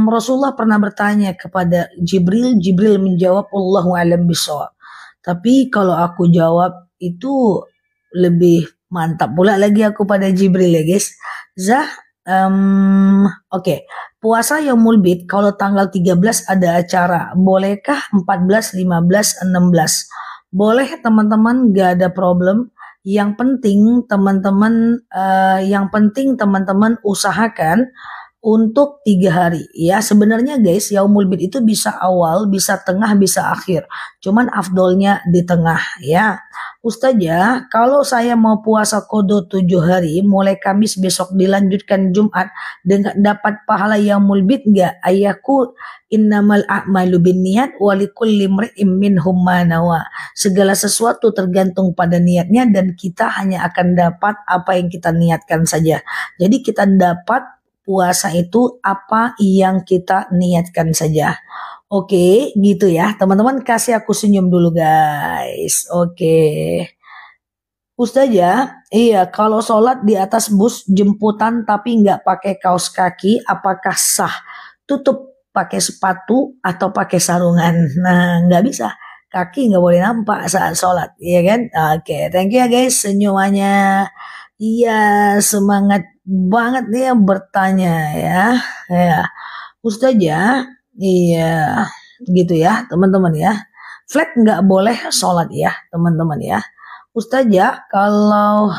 [SPEAKER 1] Rasulullah pernah bertanya kepada Jibril, Jibril menjawab Allahu a'lam bishawab. Tapi kalau aku jawab itu lebih mantap pula lagi aku pada Jibril ya guys. Zah, oke. Puasa Yaumul Bid kalau tanggal 13 ada acara. Bolehkah 14, 15, 16? Boleh teman-teman, gak ada problem. Yang penting teman-teman usahakan untuk 3 hari ya. Sebenarnya guys, Yaumul Bid itu bisa awal, bisa tengah, bisa akhir. Cuman afdolnya di tengah ya. Ustazah, kalau saya mau puasa kodo 7 hari, mulai Kamis besok dilanjutkan Jumat, dengan dapat pahala Yaumul Bid nggak? Ayahku, innamal a'malu binniyat walikulli imri'im minhum ma nawa. Segala sesuatu tergantung pada niatnya dan kita hanya akan dapat apa yang kita niatkan saja. Jadi kita dapat puasa itu apa yang kita niatkan saja. Oke, gitu ya. Teman-teman kasih aku senyum dulu guys. Oke. Ustazah, iya kalau sholat di atas bus jemputan tapi nggak pakai kaos kaki, apakah sah? Tutup pakai sepatu atau pakai sarungan? Nah, nggak bisa. Kaki nggak boleh nampak saat sholat, iya kan? Oke, thank you ya guys senyumannya. Iya, semangat banget nih yang bertanya ya. Ya, Ustazah, iya, gitu ya teman-teman ya. Flat nggak boleh sholat ya teman-teman ya. Ustazah, kalau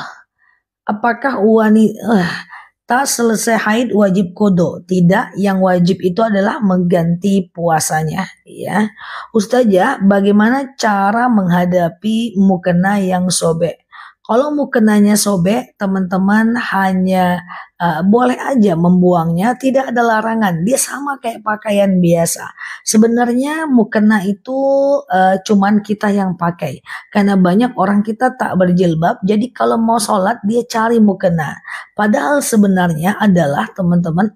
[SPEAKER 1] apakah wanita selesai haid wajib kodo? Tidak, yang wajib itu adalah mengganti puasanya ya. Ustazah, bagaimana cara menghadapi mukena yang sobek? Kalau mukenanya sobek, teman-teman hanya boleh aja membuangnya, tidak ada larangan. Dia sama kayak pakaian biasa. Sebenarnya mukena itu cuman kita yang pakai. Karena banyak orang kita tak berjilbab, jadi kalau mau sholat dia cari mukena. Padahal sebenarnya adalah teman-teman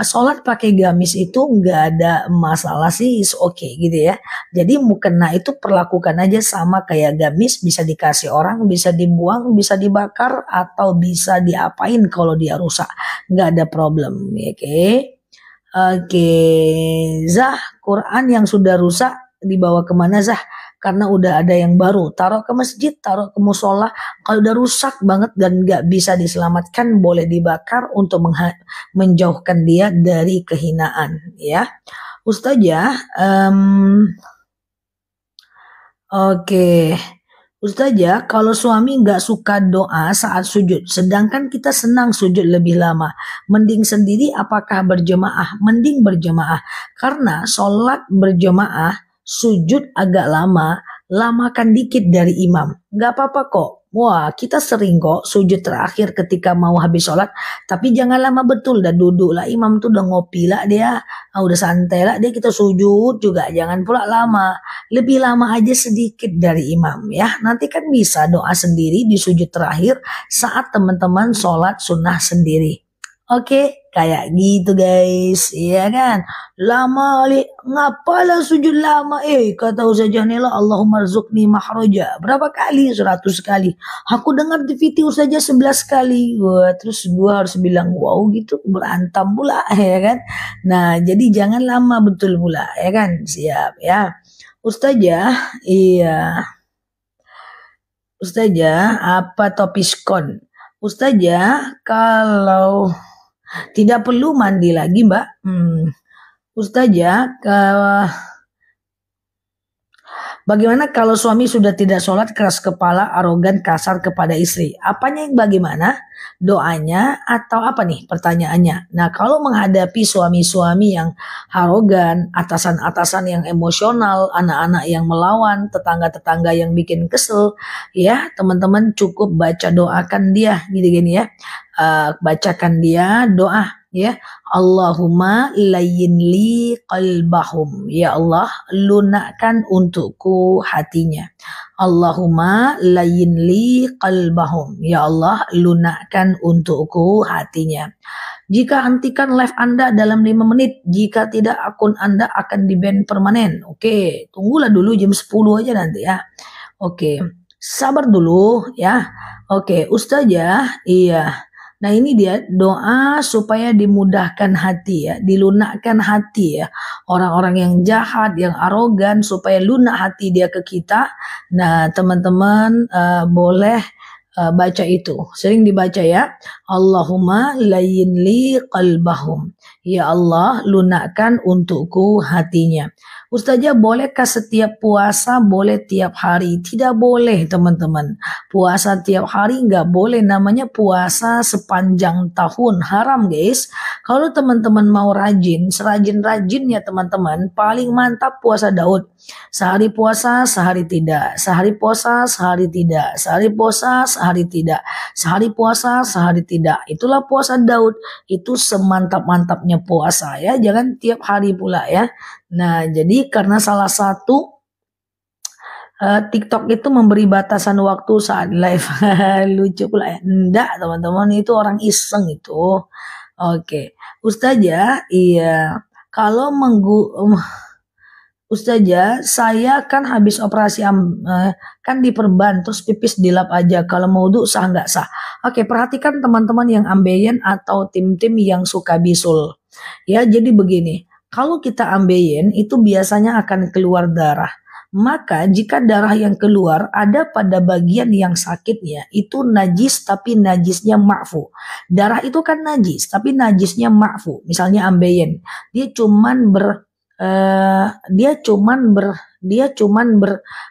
[SPEAKER 1] sholat pakai gamis itu nggak ada masalah sih, is okay gitu ya. Jadi mukena itu perlakukan aja sama kayak gamis, bisa dikasih orang, bisa dibuang, bisa dibakar, atau bisa diapain kalau dia rusak. Nggak ada problem, oke? Oke, Zah, Quran yang sudah rusak dibawa kemana Zah? Karena udah ada yang baru, taruh ke masjid, taruh ke musola. Kalau udah rusak banget dan nggak bisa diselamatkan, boleh dibakar untuk menjauhkan dia dari kehinaan, ya. Ustazah, oke. Ustazah, kalau suami nggak suka doa saat sujud, sedangkan kita senang sujud lebih lama, mending sendiri apakah berjemaah? Mending berjemaah, karena sholat berjemaah, sujud agak lama, lamakan dikit dari imam. Nggak apa-apa kok. Wah, kita sering kok sujud terakhir ketika mau habis sholat, tapi jangan lama betul, dan duduk lah. Imam tuh udah ngopi lah dia, udah santai lah dia, kita sujud juga, jangan pula lama. Lebih lama aja sedikit dari imam ya. Nanti kan bisa doa sendiri di sujud terakhir saat teman-teman sholat sunnah sendiri. Oke, kayak gitu guys, iya kan? Lama li, ngapalah sujud lama? Kata Ustaz Janila, Allahumma rzuqni mahroja. Berapa kali? 100 kali. Aku dengar di video saja 11 kali. Wah, terus gua harus bilang wow gitu, berantem pula ya kan? Nah, jadi jangan lama betul pula ya kan? Siap ya. Ustazah, iya. Ustazah, apa topiskon? Ustazah, kalau tidak perlu mandi lagi, Mbak. Ustazah, Bagaimana kalau suami sudah tidak sholat, keras kepala, arogan, kasar kepada istri? Apanya yang bagaimana? Doanya atau apa nih pertanyaannya? Nah, kalau menghadapi suami-suami yang arogan, atasan-atasan yang emosional, anak-anak yang melawan, tetangga-tetangga yang bikin kesel, ya teman-teman cukup baca doakan dia gini-gini ya. Bacakan dia doa ya. Allahumma layyin li qalbahum. Ya Allah, lunakkan untukku hatinya. Allahumma layyin li qalbahum. Ya Allah, lunakkan untukku hatinya. Jika hentikan live Anda dalam 5 menit. Jika tidak, akun Anda akan di-ban permanen. Oke, tunggulah dulu jam 10 aja nanti ya. Oke, sabar dulu ya. Oke, Ustazah, iya. Nah ini dia doa supaya dimudahkan hati ya, dilunakkan hati ya. Orang-orang yang jahat, yang arogan supaya lunak hati dia ke kita. Nah teman-teman boleh baca itu, sering dibaca ya. Allahumma layyin li qalbahum. Ya Allah, lunakkan untukku hatinya. Ustazah, bolehkah setiap puasa boleh tiap hari? Tidak boleh teman-teman. Puasa tiap hari nggak boleh, namanya puasa sepanjang tahun. Haram guys. Kalau teman-teman mau rajin, serajin-rajinnya teman-teman, paling mantap puasa Daud. Sehari puasa, sehari tidak. Sehari puasa, sehari tidak. Sehari puasa, sehari tidak. Sehari puasa, sehari tidak. Itulah puasa Daud. Itu semantap-mantapnya puasa ya. Jangan tiap hari pula ya. Nah, jadi karena salah satu TikTok itu memberi batasan waktu saat live. Lucu pula ya. Enggak teman-teman, itu orang iseng itu. Oke. Ustazah, iya. Kalau Ustazah, saya kan habis operasi kan diperban terus pipis dilap aja. Kalau mau wudhu sah nggak sah? Oke, perhatikan teman-teman yang ambeien atau tim-tim yang suka bisul. Ya, jadi begini. Kalau kita ambeien itu biasanya akan keluar darah. Maka jika darah yang keluar ada pada bagian yang sakitnya itu najis tapi najisnya ma'fu. Darah itu kan najis tapi najisnya ma'fu. Misalnya ambeien, dia cuman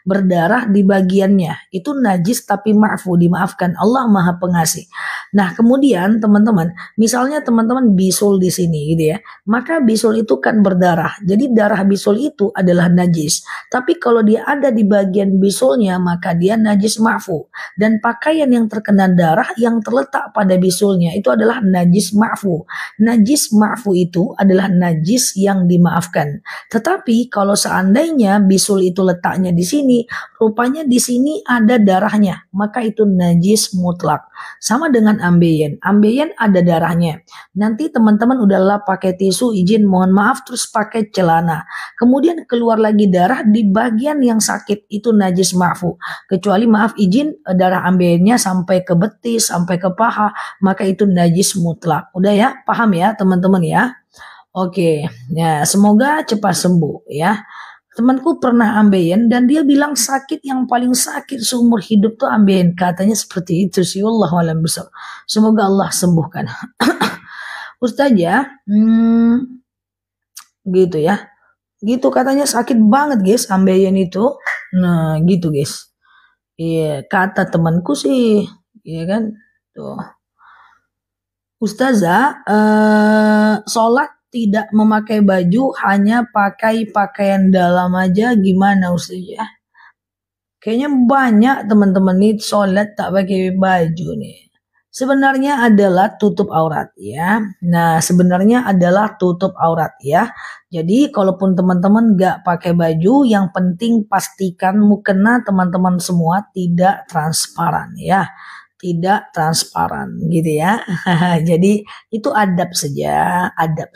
[SPEAKER 1] berdarah di bagiannya. Itu najis tapi ma'fu, dimaafkan. Allah Maha Pengasih. Nah, kemudian teman-teman, misalnya teman-teman bisul di sini gitu ya. Maka bisul itu kan berdarah. Jadi darah bisul itu adalah najis. Tapi kalau dia ada di bagian bisulnya, maka dia najis ma'fu. Dan pakaian yang terkena darah yang terletak pada bisulnya itu adalah najis ma'fu. Najis ma'fu itu adalah najis yang dimaafkan. Tetapi kalau seandainya bisul itu letaknya di sini, rupanya di sini ada darahnya, maka itu najis mutlak. Sama dengan ambeien. Ambeien ada darahnya. Nanti teman-teman udahlah pakai tisu, izin mohon maaf, terus pakai celana. Kemudian keluar lagi darah di bagian yang sakit, itu najis ma'fu. Kecuali maaf izin darah ambeiennya sampai ke betis, sampai ke paha, maka itu najis mutlak. Udah ya, paham ya teman-teman ya? Oke, ya semoga cepat sembuh ya. Temanku pernah ambeien dan dia bilang sakit yang paling sakit seumur hidup tuh ambeien. Katanya seperti itu sih, wallahu a'lam bishawab. Semoga Allah sembuhkan. Ustazah, gitu ya. Gitu katanya sakit banget guys ambeien itu. Nah, gitu guys. Iya, kata temanku sih, iya kan? Tuh. Ustazah, sholat tidak memakai baju, hanya pakai pakaian dalam aja, gimana Ustazah? Kayaknya banyak teman-teman nih sholat tak pakai baju nih. Sebenarnya adalah tutup aurat ya. Nah, sebenarnya adalah tutup aurat ya. Jadi kalaupun teman-teman gak pakai baju, yang penting pastikan mukena teman-teman semua tidak transparan ya. Tidak transparan gitu ya. Jadi itu adab saja, adab.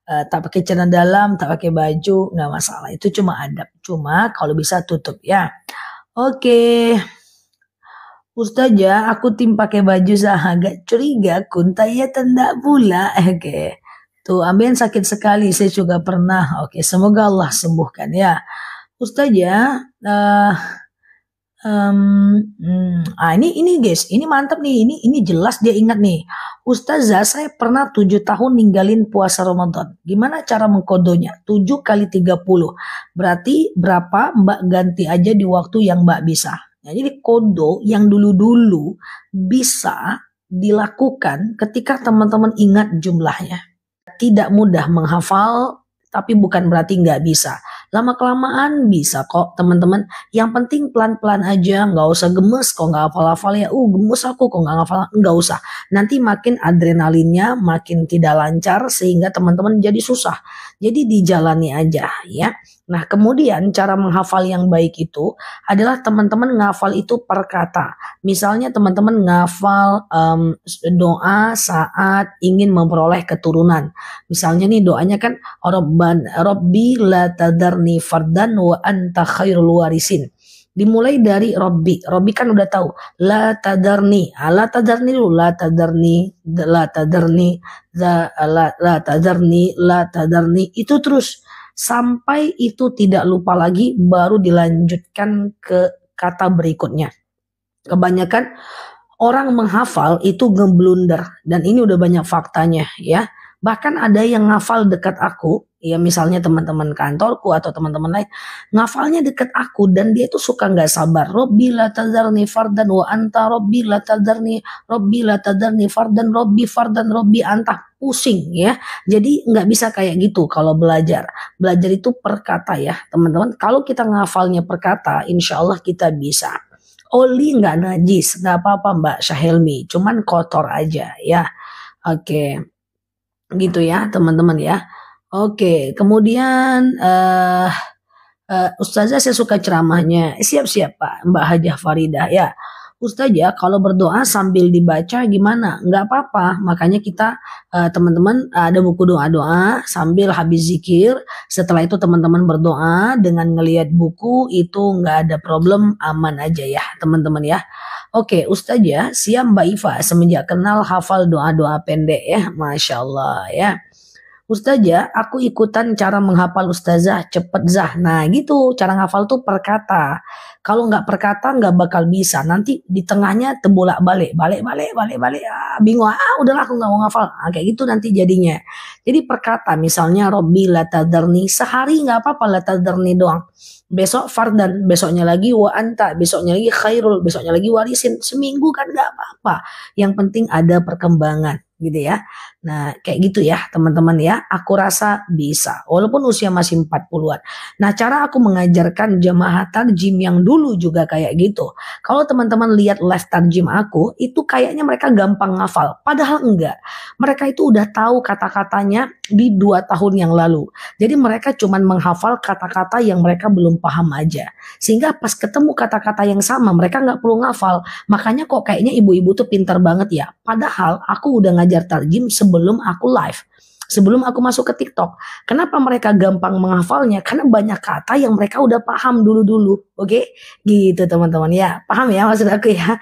[SPEAKER 1] Tak pakai celana dalam, tak pakai baju, nggak masalah. Itu cuma adab. Cuma kalau bisa tutup ya. Oke. Ustazah, aku tim pakai baju agak curiga, kuntaya tanda pula. Oke. Tuh, ambeien sakit sekali, saya juga pernah. Oke, semoga Allah sembuhkan ya. Ustazah, Ini guys, ini mantap nih, ini jelas dia ingat nih. Ustazah, saya pernah 7 tahun ninggalin puasa Ramadan. Gimana cara mengkodonya? 7 kali 30. Berarti berapa? Mbak ganti aja di waktu yang Mbak bisa. Nah, jadi kodo yang dulu-dulu bisa dilakukan ketika teman-teman ingat jumlahnya. Tidak mudah menghafal, tapi bukan berarti nggak bisa. Lama-kelamaan bisa kok teman-teman. Yang penting pelan-pelan aja, nggak usah gemes kok nggak hafal-hafal ya. Gemes aku kok nggak hafal, nggak usah. Nanti makin adrenalinnya makin tidak lancar sehingga teman-teman jadi susah. Jadi dijalani aja ya. Nah, kemudian cara menghafal yang baik itu adalah teman-teman ngafal itu per kata. Misalnya teman-teman ngafal doa saat ingin memperoleh keturunan. Misalnya nih doanya kan Rabbi la tadarni fardan wa anta khairul warisin. Dimulai dari Robbi. Robbi kan udah tahu. La tadarni. La tadarni dulu. La tadarni. La tadarni. La tadarni. La tadarni. Itu terus. Sampai itu tidak lupa lagi. Baru dilanjutkan ke kata berikutnya. Kebanyakan orang menghafal itu ngeblunder. Dan ini udah banyak faktanya ya. Bahkan ada yang ngafal dekat aku, ya misalnya teman-teman kantorku atau teman-teman lain, ngafalnya dekat aku dan dia itu suka nggak sabar. Robbi la tadarni fardan wa anta Robbi la tadarni fardan Robbi fardan Robbi anta, pusing ya. Jadi nggak bisa kayak gitu kalau belajar. Belajar itu per kata ya teman-teman. Kalau kita ngafalnya per kata, insya Allah kita bisa. Oli nggak najis, nggak apa-apa Mbak Syahelmi, cuman kotor aja ya. Oke. Gitu ya teman-teman ya. Oke, kemudian Ustazah saya suka ceramahnya. Siap-siap Pak, Mbak Hajah Faridah ya. Ustazah kalau berdoa sambil dibaca gimana? Nggak apa-apa. Makanya kita teman-teman ada buku doa-doa sambil habis zikir. Setelah itu teman-teman berdoa dengan ngelihat buku itu nggak ada problem, aman aja ya teman-teman ya. Oke, Ustazah, siap Mbak Iva semenjak kenal hafal doa-doa pendek ya, Masya Allah ya. Ustazah, aku ikutan cara menghafal Ustazah cepet Zah. Nah gitu, cara ngafal tuh per kata. Kalau nggak per kata nggak bakal bisa. Nanti di tengahnya tebolak balik, balik. Bingung, udahlah aku nggak mau ngafal. Kayak gitu nanti jadinya. Jadi per kata, misalnya Robbi la tadarni, sehari nggak apa-apa la tadarni doang. Besok fardan, besoknya lagi wa anta, besoknya lagi khairul, besoknya lagi warisin. Seminggu kan nggak apa-apa. Yang penting ada perkembangan gitu ya. Nah, kayak gitu ya teman-teman ya. Aku rasa bisa. Walaupun usia masih 40-an. Nah, cara aku mengajarkan jamaah tarjim yang dulu juga kayak gitu. Kalau teman-teman lihat live tarjim aku, itu kayaknya mereka gampang ngafal. Padahal enggak. Mereka itu udah tahu kata-katanya di 2 tahun yang lalu. Jadi mereka cuman menghafal kata-kata yang mereka belum paham aja. Sehingga pas ketemu kata-kata yang sama, mereka nggak perlu ngafal. Makanya kok kayaknya ibu-ibu tuh pintar banget ya. Padahal aku udah ngajar tarjim sebelum aku live. Sebelum aku masuk ke TikTok. Kenapa mereka gampang menghafalnya? Karena banyak kata yang mereka udah paham dulu-dulu. Oke? Gitu teman-teman ya. Paham ya maksud aku ya?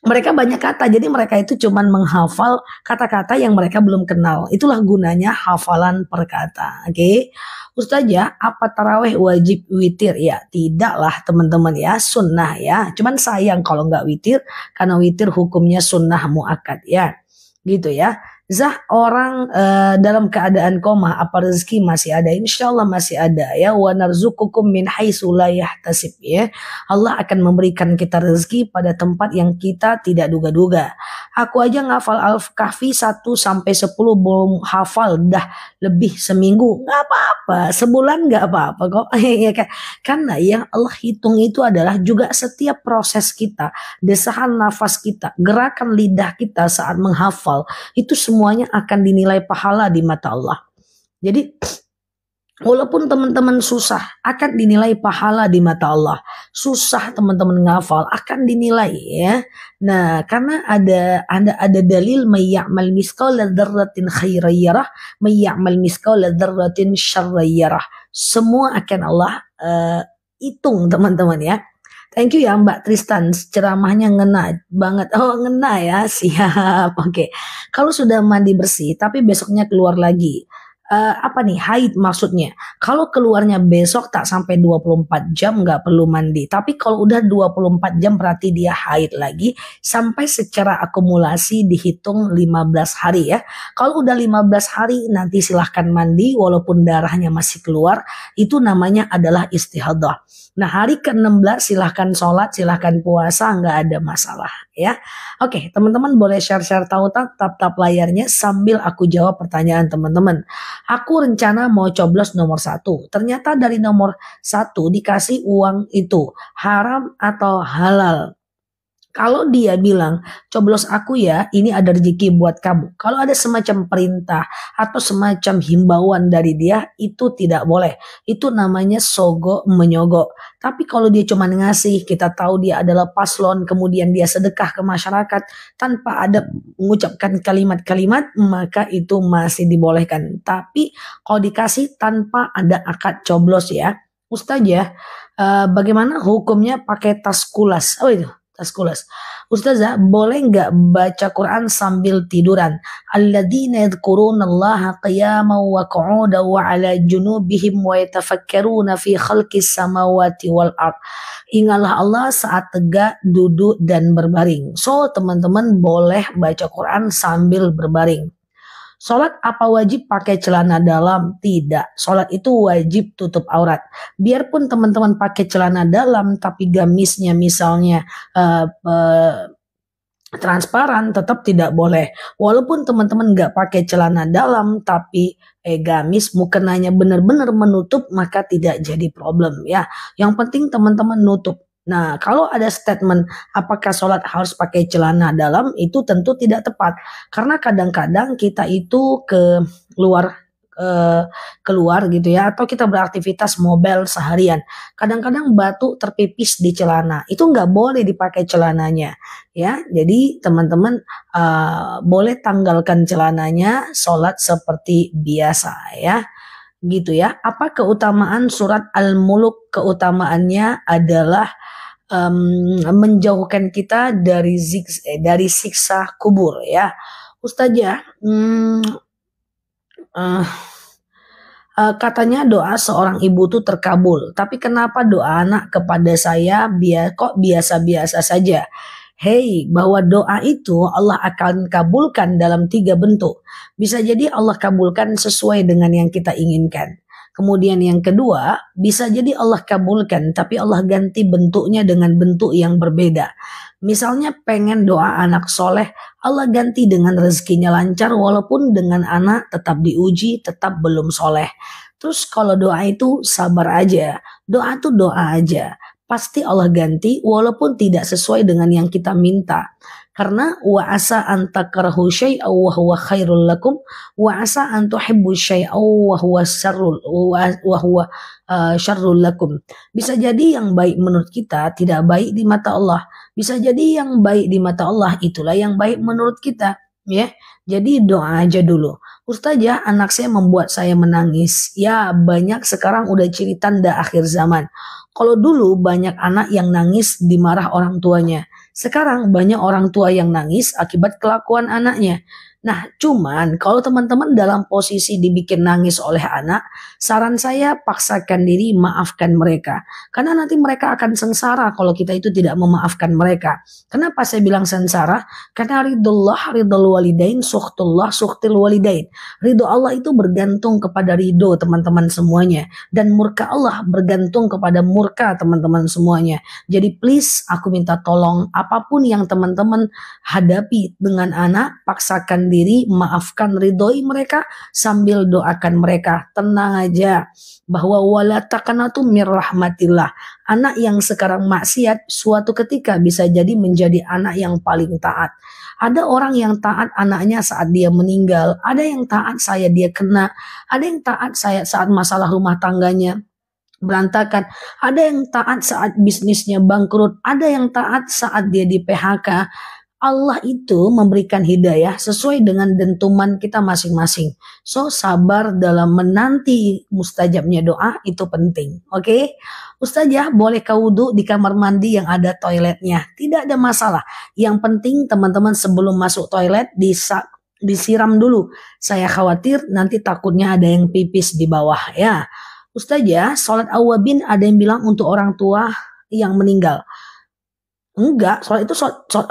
[SPEAKER 1] Mereka banyak kata, jadi mereka itu cuman menghafal kata-kata yang mereka belum kenal. Itulah gunanya hafalan per kata. Oke? Ustazah, apa taraweh wajib witir? Ya, tidaklah teman-teman ya, sunnah ya. Cuman sayang kalau nggak witir, karena witir hukumnya sunnah muakkad ya. Gitu ya. Zah, orang dalam keadaan koma, apa rezeki masih ada? Insya Allah masih ada ya. Wa narzukukum min haitsu la yahtasib ya. Allah akan memberikan kita rezeki pada tempat yang kita tidak duga-duga. Aku aja ngafal Al-Kahfi 1 sampai 10 belum hafal dah lebih seminggu. Nggak apa-apa, sebulan nggak apa-apa kok. Ya kan? Karena yang Allah hitung itu adalah juga setiap proses kita, desahan nafas kita, gerakan lidah kita saat menghafal itu semuanya akan dinilai pahala di mata Allah. Jadi walaupun teman-teman susah akan dinilai pahala di mata Allah. Susah teman-teman ngafal akan dinilai ya. Nah, karena ada dalil mayyamal misqala dzarratin khairan yarah, mayyamal misqala dzarratin syarran yarah. Semua akan Allah hitung teman-teman ya. Thank you ya Mbak Tristan, ceramahnya ngena banget. Oh ngena ya, siap. Oke. Kalau sudah mandi bersih, tapi besoknya keluar lagi. apa nih haid maksudnya. Kalau keluarnya besok tak sampai 24 jam nggak perlu mandi. Tapi kalau udah 24 jam berarti dia haid lagi sampai secara akumulasi dihitung 15 hari ya. Kalau udah 15 hari nanti silahkan mandi walaupun darahnya masih keluar. Itu namanya adalah istihadah. Nah hari ke-16 silahkan sholat, silahkan puasa, nggak ada masalah ya. Oke, teman-teman boleh share-share tahu tap layarnya sambil aku jawab pertanyaan teman-teman. Aku rencana mau coblos nomor 1. Ternyata dari nomor 1 dikasih uang itu haram atau halal. Kalau dia bilang, coblos aku ya, ini ada rezeki buat kamu. Kalau ada semacam perintah atau semacam himbauan dari dia, itu tidak boleh. Itu namanya sogo menyogok. Tapi kalau dia cuma ngasih, kita tahu dia adalah paslon, kemudian dia sedekah ke masyarakat, tanpa ada mengucapkan kalimat-kalimat, maka itu masih dibolehkan. Tapi kalau dikasih tanpa ada akad coblos ya, Ustaz ya, bagaimana hukumnya pakai tas kulas? Oh itu. Tas kulas. Ustazah, boleh nggak baca Quran sambil tiduran? Alladzina yadhkurunallaha qiyaman wa qu'udan wa 'ala junubihim wa yatafakkaruna fi khalqis samawati wal ard. Ingatlah Allah saat tegak, duduk dan berbaring. So, teman-teman boleh baca Quran sambil berbaring. Sholat apa wajib pakai celana dalam? Tidak. Sholat itu wajib tutup aurat. Biarpun teman-teman pakai celana dalam, tapi gamisnya misalnya transparan, tetap tidak boleh. Walaupun teman-teman nggak pakai celana dalam, tapi gamis mukenanya benar-benar menutup, maka tidak jadi problem ya. Yang penting teman-teman nutup. Nah, kalau ada statement apakah sholat harus pakai celana dalam, itu tentu tidak tepat. Karena kadang-kadang kita itu keluar gitu ya, atau kita beraktivitas mobile seharian. Kadang-kadang batuk terpipis di celana, itu nggak boleh dipakai celananya ya. Jadi teman-teman boleh tanggalkan celananya, sholat seperti biasa ya. Gitu ya. Apa keutamaan surat Al-Muluk? Keutamaannya adalah menjauhkan kita dari siksa kubur ya. Ustazah, katanya doa seorang ibu tuh terkabul, tapi kenapa doa anak kepada saya kok biasa-biasa saja? Hey, bahwa doa itu Allah akan kabulkan dalam 3 bentuk. Bisa jadi Allah kabulkan sesuai dengan yang kita inginkan. Kemudian yang kedua, bisa jadi Allah kabulkan, tapi Allah ganti bentuknya dengan bentuk yang berbeda. Misalnya pengen doa anak soleh, Allah ganti dengan rezekinya lancar, walaupun dengan anak tetap diuji, tetap belum soleh. Terus kalau doa itu sabar aja, doa itu doa aja. Pasti Allah ganti walaupun tidak sesuai dengan yang kita minta. Karena wa asa an takrahu syai'aw wa huwa khairul lakum wa asa an tuhibbu syai'aw wa huwa syarrul lakum. Bisa jadi yang baik menurut kita tidak baik di mata Allah. Bisa jadi yang baik di mata Allah itulah yang baik menurut kita, ya. Jadi doa aja dulu. Ustazah, anak saya membuat saya menangis. Ya, banyak sekarang udah ciri tanda akhir zaman. Kalau dulu banyak anak yang nangis dimarah orang tuanya. Sekarang banyak orang tua yang nangis akibat kelakuan anaknya. Nah, cuman kalau teman-teman dalam posisi dibikin nangis oleh anak, saran saya paksakan diri maafkan mereka. Karena nanti mereka akan sengsara kalau kita itu tidak memaafkan mereka. Kenapa saya bilang sengsara? Karena ridullah ridul walidain, suhtullah suhtil walidain. Ridho Allah itu bergantung kepada ridho teman-teman semuanya. Dan murka Allah bergantung kepada murka teman-teman semuanya. Jadi please aku minta tolong apapun yang teman-teman hadapi dengan anak, paksakan diri, maafkan, ridhoi mereka sambil doakan mereka. Tenang aja bahwa wala taqnatu mir rahmatillah. Anak yang sekarang maksiat suatu ketika bisa jadi menjadi anak yang paling taat. Ada orang yang taat anaknya saat dia meninggal, ada yang taat saya dia kena, ada yang taat saya saat masalah rumah tangganya berantakan, ada yang taat saat bisnisnya bangkrut, ada yang taat saat dia di PHK. Allah itu memberikan hidayah sesuai dengan dentuman kita masing-masing. So, sabar dalam menanti mustajabnya doa itu penting. Oke? Ustazah, boleh kau wudhu di kamar mandi yang ada toiletnya? Tidak ada masalah. Yang penting teman-teman sebelum masuk toilet disiram dulu. Saya khawatir nanti takutnya ada yang pipis di bawah ya. Ustazah, sholat awabin ada yang bilang untuk orang tua yang meninggal. Enggak, sholat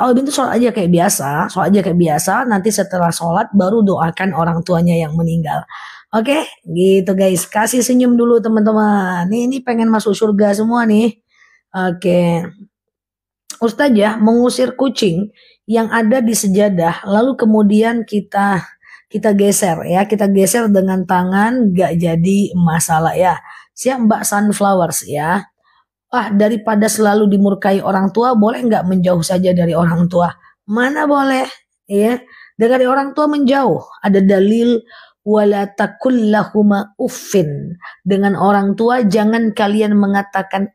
[SPEAKER 1] awabin itu sholat aja kayak biasa, sholat aja kayak biasa. Nanti setelah sholat baru doakan orang tuanya yang meninggal. Oke, gitu guys. Kasih senyum dulu teman-teman. Ini pengen masuk surga semua nih. Oke, Ustazah mengusir kucing yang ada di sejadah, lalu kemudian kita geser ya, kita geser dengan tangan, gak jadi masalah ya. Siap Mbak Sunflowers ya. Daripada selalu dimurkai orang tua, boleh nggak menjauh saja dari orang tua? Mana boleh, ya. Dari orang tua menjauh. Ada dalil wala takul lahuma uffin. Dengan orang tua jangan kalian mengatakan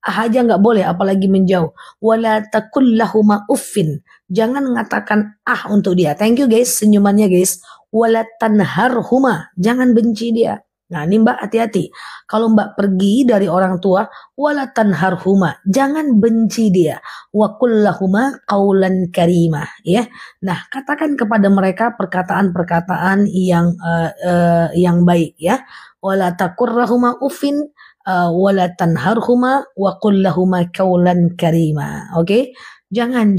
[SPEAKER 1] aja nggak boleh, apalagi menjauh. Wala takul lahuma uffin. Jangan mengatakan untuk dia. Thank you guys, senyumannya guys. Wala tanharhuma. Jangan benci dia. Nah ini Mbak hati-hati. Kalau Mbak pergi dari orang tua, wala tanharhuma, jangan benci dia. Wa kullahuma qaulan karimah, ya. Nah, katakan kepada mereka perkataan-perkataan yang baik ya. Wala takurrahuma uffin, wala tanharhuma wa kullahuma qaulan karimah. Oke? Jangan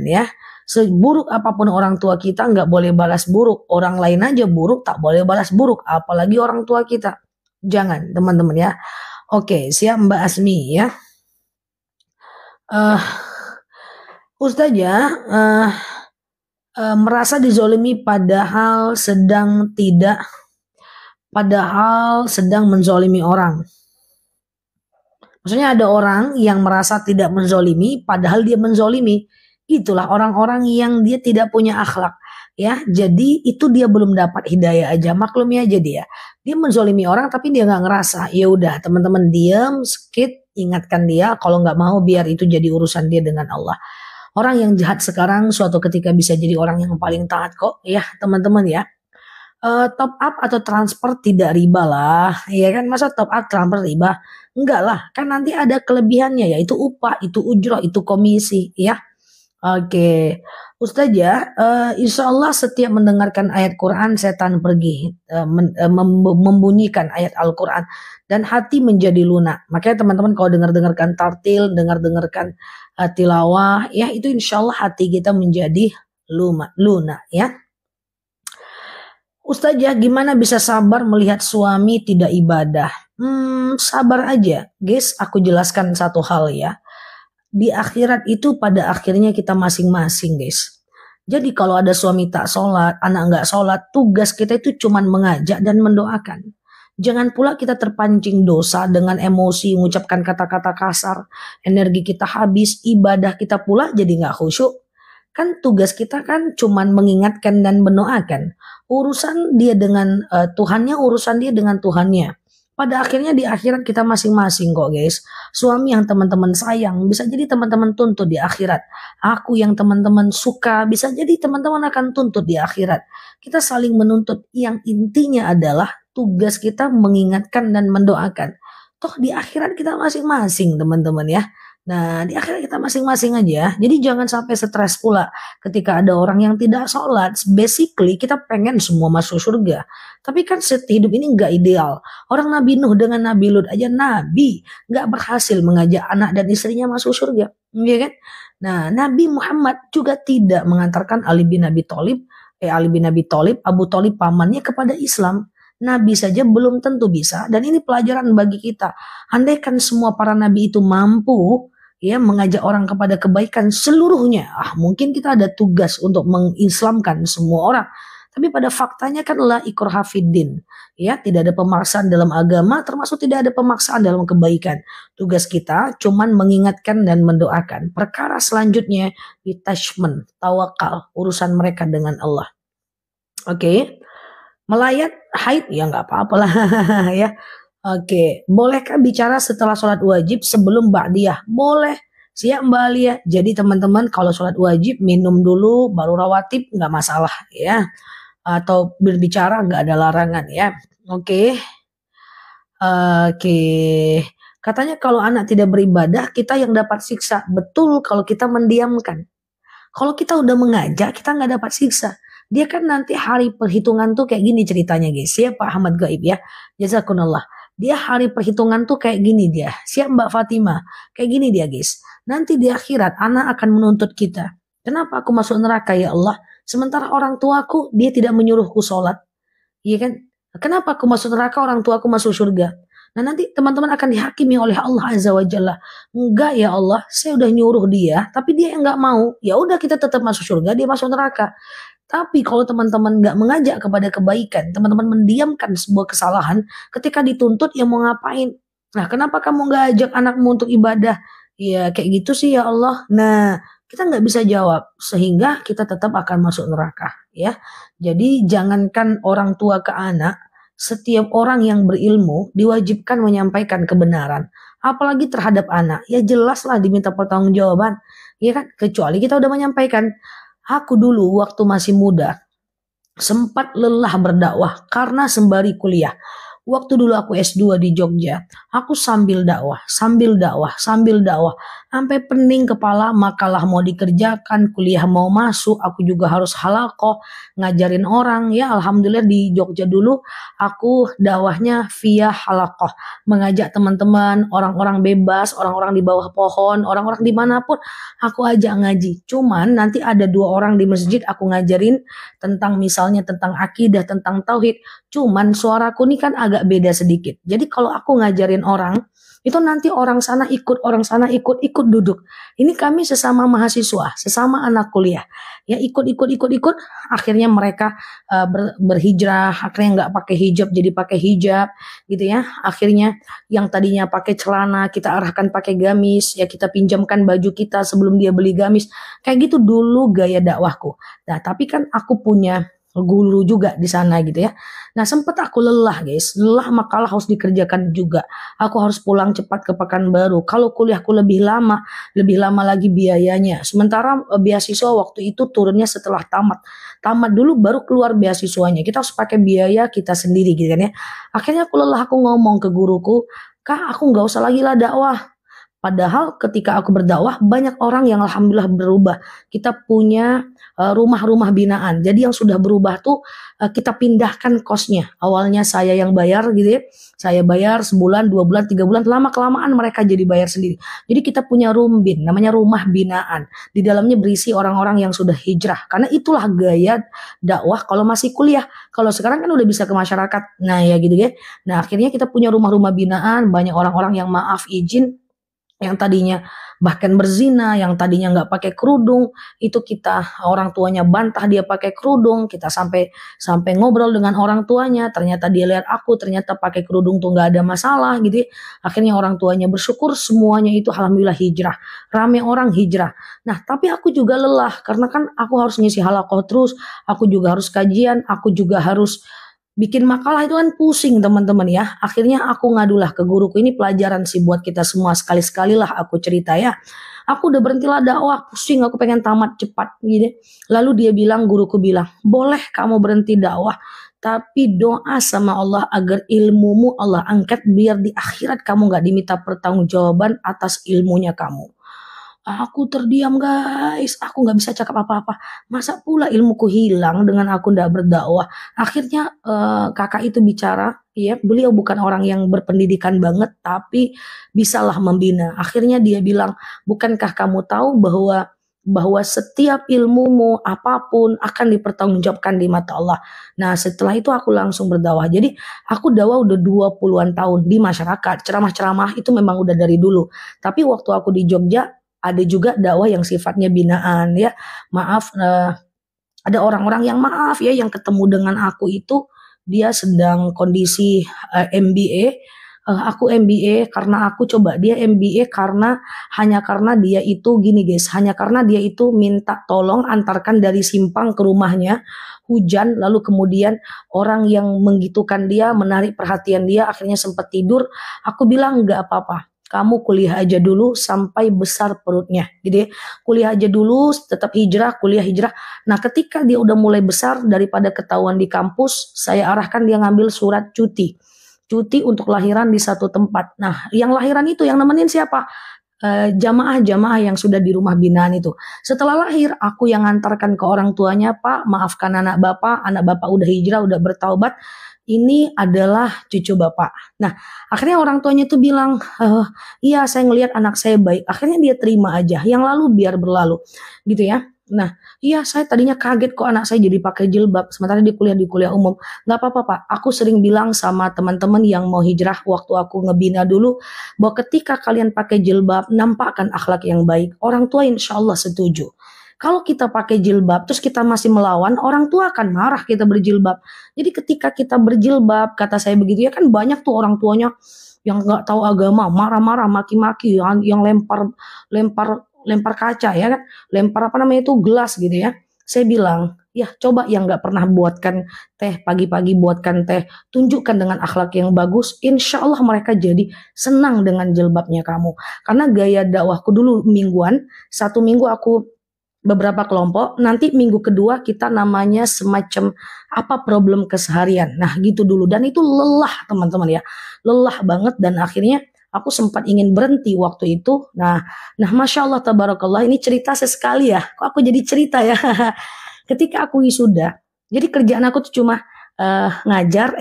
[SPEAKER 1] ya. Seburuk apapun orang tua kita nggak boleh balas buruk. Orang lain aja buruk tak boleh balas buruk. Apalagi orang tua kita. Jangan teman-teman ya. Oke, siap Mbak Asmi ya. Ustazah merasa dizolimi padahal sedang menzolimi orang. Maksudnya ada orang yang merasa tidak menzolimi padahal dia menzolimi. Itulah orang-orang yang dia tidak punya akhlak ya. Jadi itu dia belum dapat hidayah aja, maklumi aja dia. Dia menzolimi orang tapi dia nggak ngerasa. Ya udah teman-teman diam, skip, ingatkan dia. Kalau nggak mau biar itu jadi urusan dia dengan Allah. Orang yang jahat sekarang suatu ketika bisa jadi orang yang paling taat kok ya teman-teman ya. Top up atau transfer tidak riba lah, ya kan? Masa top up transfer riba? Enggak lah, kan nanti ada kelebihannya yaitu upah, itu ujroh, itu komisi ya. Oke, Ustazah, insya Allah setiap mendengarkan ayat Quran setan pergi, membunyikan ayat Al-Quran dan hati menjadi lunak. Makanya teman-teman kalau dengarkan tartil, dengarkan tilawah, ya itu insya Allah hati kita menjadi lunak ya. Ustazah, gimana bisa sabar melihat suami tidak ibadah? Sabar aja, guys. Aku jelaskan satu hal ya. Di akhirat itu pada akhirnya kita masing-masing guys. Jadi kalau ada suami tak sholat, anak nggak sholat, tugas kita itu cuman mengajak dan mendoakan. Jangan pula kita terpancing dosa dengan emosi, mengucapkan kata-kata kasar, energi kita habis, ibadah kita pula jadi nggak khusyuk. Kan tugas kita kan cuman mengingatkan dan mendoakan. Urusan dia dengan Tuhannya, urusan dia dengan Tuhannya. Pada akhirnya di akhirat kita masing-masing kok guys. Suami yang teman-teman sayang bisa jadi teman-teman tuntut di akhirat. Aku yang teman-teman suka bisa jadi teman-teman akan tuntut di akhirat. Kita saling menuntut. Yang intinya adalah tugas kita mengingatkan dan mendoakan. Toh di akhirat kita masing-masing teman-teman ya. Nah di akhirat kita masing-masing aja. Jadi jangan sampai stres pula ketika ada orang yang tidak sholat. Basically kita pengen semua masuk surga. Tapi kan hidup ini nggak ideal. Orang Nabi Nuh dengan Nabi Lut aja Nabi nggak berhasil mengajak anak dan istrinya masuk surga, ya kan? Nah Nabi Muhammad juga tidak mengantarkan Ali bin Abi Thalib, Abu Thalib pamannya kepada Islam. Nabi saja belum tentu bisa dan ini pelajaran bagi kita. Andaikan semua para nabi itu mampu ya mengajak orang kepada kebaikan seluruhnya, mungkin kita ada tugas untuk mengislamkan semua orang. Tapi pada faktanya kan la ikraha fiddin. Ya, tidak ada pemaksaan dalam agama, termasuk tidak ada pemaksaan dalam kebaikan. Tugas kita cuman mengingatkan dan mendoakan. Perkara selanjutnya detachment, tawakal, urusan mereka dengan Allah. Oke. Melayat haid ya nggak apa-apa lah ya. Oke, bolehkah bicara setelah sholat wajib sebelum ba'diyah? Boleh. Siap Mbak Alia. Jadi teman-teman kalau sholat wajib minum dulu baru rawatib nggak masalah ya. Atau berbicara nggak ada larangan ya. Oke. Katanya kalau anak tidak beribadah kita yang dapat siksa. Betul kalau kita mendiamkan. Kalau kita udah mengajak kita nggak dapat siksa. Dia kan nanti hari perhitungan tuh kayak gini ceritanya guys. Ya Pak Ahmad Gaib ya. Jazakumullah. Dia hari perhitungan tuh kayak gini dia. Siap Mbak Fatimah. Kayak gini dia guys. Nanti di akhirat anak akan menuntut kita. Kenapa aku masuk neraka ya Allah? Sementara orang tuaku dia tidak menyuruhku sholat. Iya kan? Kenapa aku masuk neraka orang tuaku masuk surga? Nah nanti teman-teman akan dihakimi oleh Allah Azza wa Jalla. Enggak ya Allah, saya udah nyuruh dia, tapi dia yang enggak mau. Ya udah kita tetap masuk surga, dia masuk neraka. Tapi kalau teman-teman nggak mengajak kepada kebaikan, teman-teman mendiamkan sebuah kesalahan, ketika dituntut ya mau ngapain? Nah, kenapa kamu nggak ajak anakmu untuk ibadah? Ya kayak gitu sih ya Allah. Nah, kita nggak bisa jawab sehingga kita tetap akan masuk neraka ya. Jadi jangankan orang tua ke anak, setiap orang yang berilmu diwajibkan menyampaikan kebenaran. Apalagi terhadap anak, ya jelaslah diminta pertanggungjawaban. Ya kan, kecuali kita udah menyampaikan. Aku dulu waktu masih muda sempat lelah berdakwah karena sembari kuliah. Waktu dulu aku S2 di Jogja, aku sambil dakwah, sambil dakwah, sambil dakwah. Sampai pening kepala, makalah mau dikerjakan, kuliah mau masuk, aku juga harus halakoh, ngajarin orang. Ya Alhamdulillah di Jogja dulu, aku dakwahnya via halakoh. Mengajak teman-teman, orang-orang bebas, orang-orang di bawah pohon, orang-orang dimanapun, aku ajak ngaji. Cuman nanti ada 2 orang di masjid aku ngajarin tentang misalnya tentang akidah, tentang tauhid. Cuman suaraku ini kan agak beda sedikit. Jadi kalau aku ngajarin orang, itu nanti orang sana ikut, orang sana ikut, ikut duduk. Ini kami sesama mahasiswa, sesama anak kuliah. Ya ikut. Akhirnya mereka berhijrah, akhirnya nggak pakai hijab jadi pakai hijab, gitu ya. Akhirnya yang tadinya pakai celana kita arahkan pakai gamis, ya kita pinjamkan baju kita sebelum dia beli gamis. Kayak gitu dulu gaya dakwahku. Nah, tapi kan aku punya guru juga di sana gitu ya. Nah, sempat aku lelah guys, lelah makalah harus dikerjakan juga. Aku harus pulang cepat ke Pekanbaru. Kalau kuliahku lebih lama lagi biayanya. Sementara beasiswa waktu itu turunnya setelah tamat. Tamat dulu baru keluar beasiswanya. Kita harus pakai biaya kita sendiri gitu kan ya. Akhirnya aku lelah, aku ngomong ke guruku, "Kak, aku nggak usah lagi lah dakwah." Padahal ketika aku berdakwah banyak orang yang alhamdulillah berubah. Kita punya rumah-rumah binaan. Jadi yang sudah berubah tuh kita pindahkan kosnya. Awalnya saya yang bayar gitu ya. Saya bayar sebulan, 2 bulan, 3 bulan. Lama-kelamaan mereka jadi bayar sendiri. Jadi kita punya rumbin, namanya rumah binaan. Di dalamnya berisi orang-orang yang sudah hijrah. Karena itulah gaya dakwah kalau masih kuliah. Kalau sekarang kan udah bisa ke masyarakat. Nah ya gitu ya. Nah akhirnya kita punya rumah-rumah binaan. Banyak orang-orang yang maaf izin, yang tadinya bahkan berzina, yang tadinya nggak pakai kerudung, itu kita orang tuanya bantah dia pakai kerudung, kita sampai ngobrol dengan orang tuanya, ternyata dia lihat aku ternyata pakai kerudung tuh nggak ada masalah gitu. Akhirnya orang tuanya bersyukur, semuanya itu alhamdulillah hijrah, rame orang hijrah. Nah tapi aku juga lelah karena kan aku harus ngisi halakoh terus, aku juga harus kajian, aku juga harus bikin makalah, itu kan pusing teman-teman ya. Akhirnya aku ngadulah ke guruku, ini pelajaran sih buat kita semua, sekali-sekali lah aku cerita ya. Aku udah berhentilah dakwah, pusing, aku pengen tamat cepat gitu. Lalu dia bilang, guruku bilang, boleh kamu berhenti dakwah, tapi doa sama Allah agar ilmumu Allah angkat biar di akhirat kamu gak diminta pertanggungjawaban atas ilmunya kamu. Aku terdiam guys, aku nggak bisa cakap apa-apa. Masa pula ilmuku hilang dengan aku nggak berdakwah. Akhirnya kakak itu bicara, ya beliau bukan orang yang berpendidikan banget, tapi bisalah membina. Akhirnya dia bilang, bukankah kamu tahu bahwa setiap ilmumu apapun akan dipertanggungjawabkan di mata Allah. Nah setelah itu aku langsung berdakwah. Jadi aku dakwah udah 20-an tahun di masyarakat. Ceramah-ceramah itu memang udah dari dulu. Tapi waktu aku di Jogja, ada juga dakwah yang sifatnya binaan ya. Maaf, ada orang-orang yang maaf ya yang ketemu dengan aku itu dia sedang kondisi MBA. Aku MBA karena aku coba, dia MBA hanya karena dia itu gini guys, hanya karena dia itu minta tolong antarkan dari Simpang ke rumahnya, hujan, lalu kemudian orang yang menggitukan dia, menarik perhatian dia, akhirnya sempat tidur. Aku bilang nggak apa-apa, kamu kuliah aja dulu sampai besar perutnya. Jadi kuliah aja dulu, tetap hijrah, kuliah hijrah. Nah ketika dia udah mulai besar, daripada ketahuan di kampus, saya arahkan dia ngambil surat cuti. Cuti untuk lahiran di satu tempat. Nah yang lahiran itu yang nemenin siapa? jamaah-jamaah yang sudah di rumah binaan itu. Setelah lahir, aku yang ngantarkan ke orang tuanya, Pak, maafkan anak Bapak udah hijrah, udah bertaubat, ini adalah cucu Bapak. Nah, akhirnya orang tuanya tuh bilang, iya saya ngelihat anak saya baik. Akhirnya dia terima aja, yang lalu biar berlalu, gitu ya. Nah, iya saya tadinya kaget kok anak saya jadi pakai jilbab, sementara di kuliah umum. Nggak apa-apa Pak, aku sering bilang sama teman-teman yang mau hijrah waktu aku ngebina dulu, bahwa ketika kalian pakai jilbab, nampakkan akhlak yang baik. Orang tua insya Allah setuju. Kalau kita pakai jilbab, terus kita masih melawan, orang tua akan marah kita berjilbab. Jadi ketika kita berjilbab, kata saya begitu ya, kan banyak tuh orang tuanya yang nggak tahu agama, marah-marah, maki-maki, yang lempar lempar kaca ya kan, lempar apa namanya itu gelas gitu ya. Saya bilang, ya coba yang nggak pernah buatkan teh pagi-pagi, buatkan teh, tunjukkan dengan akhlak yang bagus, insya Allah mereka jadi senang dengan jilbabnya kamu. Karena gaya dakwahku dulu mingguan, 1 minggu aku beberapa kelompok, nanti minggu kedua kita namanya semacam apa problem keseharian. Nah gitu dulu, dan itu lelah teman-teman ya, lelah banget, dan akhirnya aku sempat ingin berhenti waktu itu. Nah, masya Allah tabarakallah, ini cerita sesekali ya. Kok aku jadi cerita ya? Ketika aku wisuda, jadi kerjaan aku tuh cuma ngajar.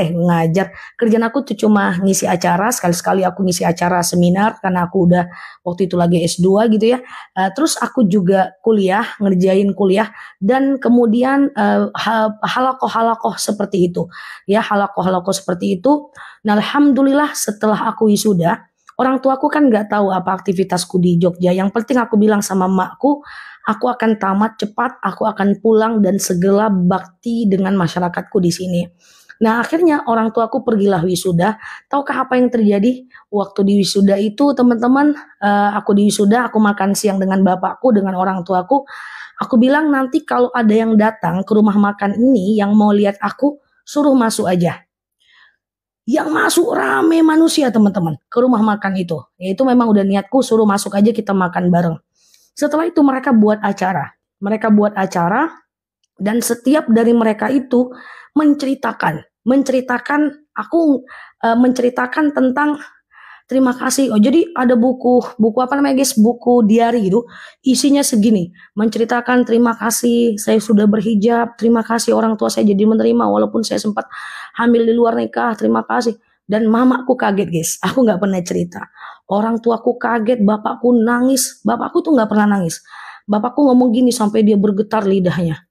[SPEAKER 1] Kerjaan aku tuh cuma ngisi acara, sekali-sekali aku ngisi acara seminar karena aku udah waktu itu lagi S2 gitu ya. Terus aku juga ngerjain kuliah, dan kemudian halakoh-halakoh seperti itu. Ya, halakoh-halakoh seperti itu. Nah, alhamdulillah setelah aku wisuda, orang tuaku kan nggak tahu apa aktivitasku di Jogja. Yang penting aku bilang sama makku, aku akan tamat cepat, aku akan pulang dan segera bakti dengan masyarakatku di sini. Nah, akhirnya orang tuaku pergilah wisuda. Tahukah apa yang terjadi? Waktu di wisuda itu, teman-teman, aku di wisuda, aku makan siang dengan bapakku, dengan orang tuaku. Aku bilang nanti kalau ada yang datang ke rumah makan ini yang mau lihat aku, suruh masuk aja. Yang masuk rame manusia teman-teman ke rumah makan itu. Itu memang udah niatku, suruh masuk aja kita makan bareng. Setelah itu mereka buat acara. Mereka buat acara, dan setiap dari mereka itu menceritakan tentang terima kasih. Oh, jadi ada buku apa namanya guys? Buku diary itu isinya segini, menceritakan terima kasih saya sudah berhijab, terima kasih orang tua saya jadi menerima walaupun saya sempat hamil di luar nikah, terima kasih. Dan mamaku kaget guys, aku nggak pernah cerita. Orang tuaku kaget, bapakku nangis, bapakku tuh nggak pernah nangis. Bapakku ngomong gini sampai dia bergetar lidahnya.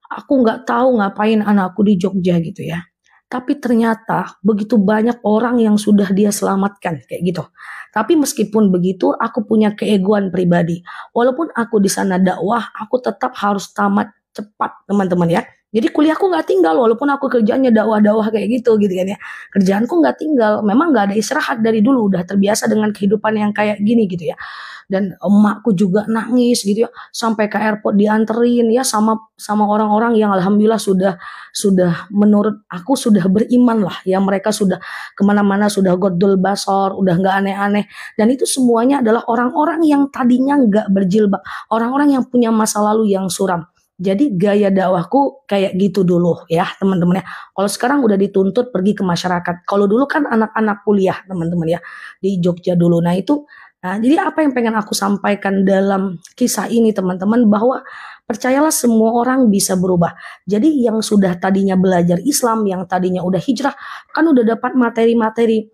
[SPEAKER 1] Aku nggak tahu ngapain anakku di Jogja gitu ya. Tapi ternyata begitu banyak orang yang sudah dia selamatkan kayak gitu. Tapi meskipun begitu, aku punya keegoan pribadi. Walaupun aku di sana dakwah, aku tetap harus tamat cepat teman-teman ya. Jadi kuliahku nggak tinggal, walaupun aku kerjanya dakwah-dakwah kayak gitu kan ya. Kerjaanku nggak tinggal, memang nggak ada istirahat dari dulu, udah terbiasa dengan kehidupan yang kayak gini gitu ya. Dan emakku juga nangis gitu ya, sampai ke airport dianterin ya sama orang-orang yang alhamdulillah sudah menurut aku sudah beriman lah ya, mereka sudah kemana-mana sudah godul basor, udah nggak aneh-aneh, dan itu semuanya adalah orang-orang yang tadinya nggak berjilbab, orang-orang yang punya masa lalu yang suram. Jadi gaya dakwahku kayak gitu dulu ya teman-teman ya. Kalau sekarang udah dituntut pergi ke masyarakat. Kalau dulu kan anak-anak kuliah teman-teman ya di Jogja dulu. Nah itu, nah jadi apa yang pengen aku sampaikan dalam kisah ini teman-teman, bahwa percayalah semua orang bisa berubah. Jadi yang sudah tadinya belajar Islam, yang tadinya udah hijrah, kan udah dapat materi-materi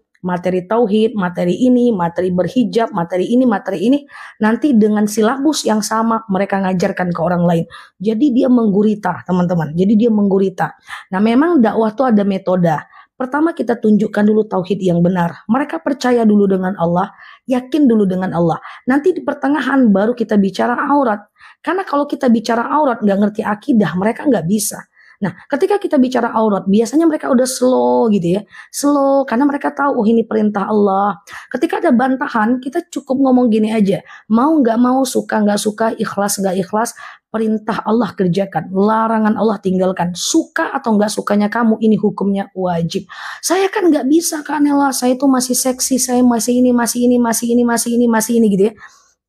[SPEAKER 1] tauhid, materi ini, materi berhijab, materi ini, nanti dengan silabus yang sama mereka ngajarkan ke orang lain. Jadi dia menggurita, teman-teman. Jadi dia menggurita. Nah, memang dakwah tuh ada metode. Pertama kita tunjukkan dulu tauhid yang benar. Mereka percaya dulu dengan Allah, yakin dulu dengan Allah. Nanti di pertengahan baru kita bicara aurat. Karena kalau kita bicara aurat nggak ngerti akidah, mereka nggak bisa. Nah, ketika kita bicara aurat, biasanya mereka udah slow gitu ya. Slow, karena mereka tahu, oh ini perintah Allah. Ketika ada bantahan, kita cukup ngomong gini aja. Mau nggak mau, suka nggak suka, ikhlas nggak ikhlas, perintah Allah kerjakan. Larangan Allah tinggalkan. Suka atau nggak sukanya kamu, ini hukumnya wajib. Saya kan nggak bisa, Kak Nela. Saya itu masih seksi, saya masih ini gitu ya.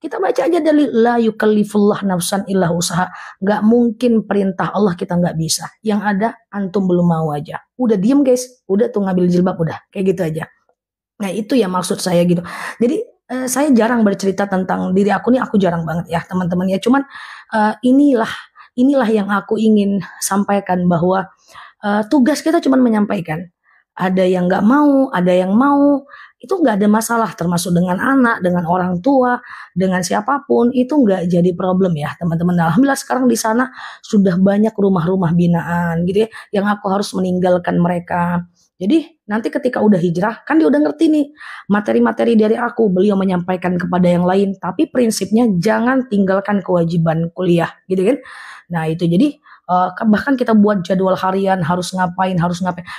[SPEAKER 1] Kita baca aja dari la yukallifullah nafsan illa usaha. Gak mungkin perintah Allah kita gak bisa. Yang ada antum belum mau aja. Udah diem guys. Udah tuh ngambil jilbab udah. Kayak gitu aja. Nah itu ya maksud saya gitu. Jadi saya jarang bercerita tentang diri aku nih, aku jarang banget ya teman-teman ya. Cuman inilah inilah yang aku ingin sampaikan bahwa tugas kita cuman menyampaikan. Ada yang nggak mau, ada yang mau, itu nggak ada masalah termasuk dengan anak, dengan orang tua, dengan siapapun itu nggak jadi problem ya teman-teman. Nah, alhamdulillah sekarang di sana sudah banyak rumah-rumah binaan gitu ya, yang aku harus meninggalkan mereka. Jadi nanti ketika udah hijrah kan dia udah ngerti nih materi-materi dari aku, beliau menyampaikan kepada yang lain, tapi prinsipnya jangan tinggalkan kewajiban kuliah gitu kan. Nah itu jadi bahkan kita buat jadwal harian harus ngapain.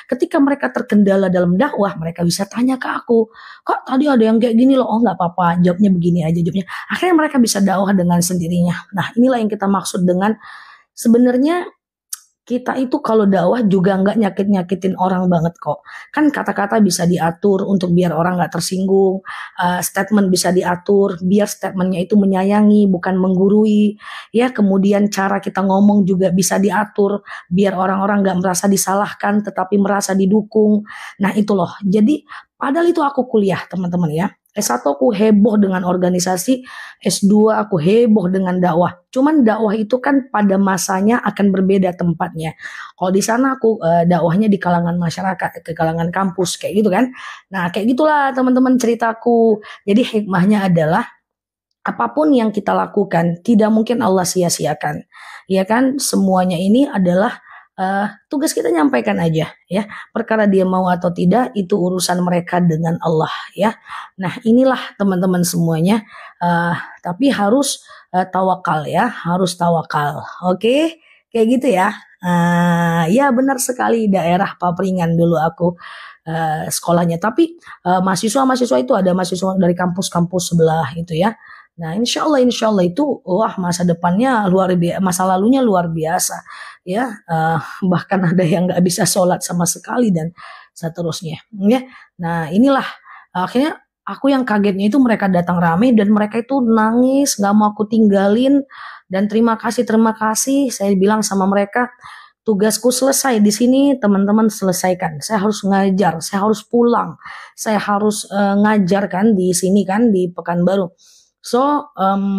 [SPEAKER 1] Ketika mereka terkendala dalam dakwah, mereka bisa tanya ke aku, kok tadi ada yang kayak gini loh, oh nggak apa-apa, jawabnya begini aja jawabnya. Akhirnya mereka bisa dakwah dengan sendirinya. Nah inilah yang kita maksud dengan sebenarnya kita itu kalau dakwah juga nggak nyakit-nyakitin orang banget kok. Kan kata-kata bisa diatur untuk biar orang nggak tersinggung. Statement bisa diatur biar statementnya itu menyayangi bukan menggurui. Ya kemudian cara kita ngomong juga bisa diatur biar orang-orang nggak merasa disalahkan tetapi merasa didukung. Nah itu loh. Jadi padahal itu aku kuliah teman-teman ya. S1 aku heboh dengan organisasi, S2 aku heboh dengan dakwah. Cuman dakwah itu kan pada masanya akan berbeda tempatnya. Kalau di sana aku dakwahnya di kalangan masyarakat, ke kalangan kampus kayak gitu kan. Nah, kayak gitulah teman-teman ceritaku. Jadi hikmahnya adalah apapun yang kita lakukan tidak mungkin Allah sia-siakan. Ya kan? Semuanya ini adalah tugas kita nyampaikan aja ya. Perkara dia mau atau tidak itu urusan mereka dengan Allah ya. Nah, inilah teman-teman semuanya. Tapi harus tawakal ya, harus tawakal. Oke, kayak gitu ya. Ya benar sekali daerah Papringan dulu aku sekolahnya. Tapi mahasiswa-mahasiswa itu ada mahasiswa dari kampus-kampus sebelah itu ya. Nah, insya Allah itu, wah masa depannya luar biasa, masa lalunya luar biasa, ya. Bahkan ada yang nggak bisa sholat sama sekali dan seterusnya, ya. Nah, inilah akhirnya aku yang kagetnya itu mereka datang rame dan mereka itu nangis, nggak mau aku tinggalin dan terima kasih. Saya bilang sama mereka, tugasku selesai di sini, teman-teman selesaikan. Saya harus ngajar, saya harus pulang, saya harus ngajar kan di sini kan di Pekanbaru. So,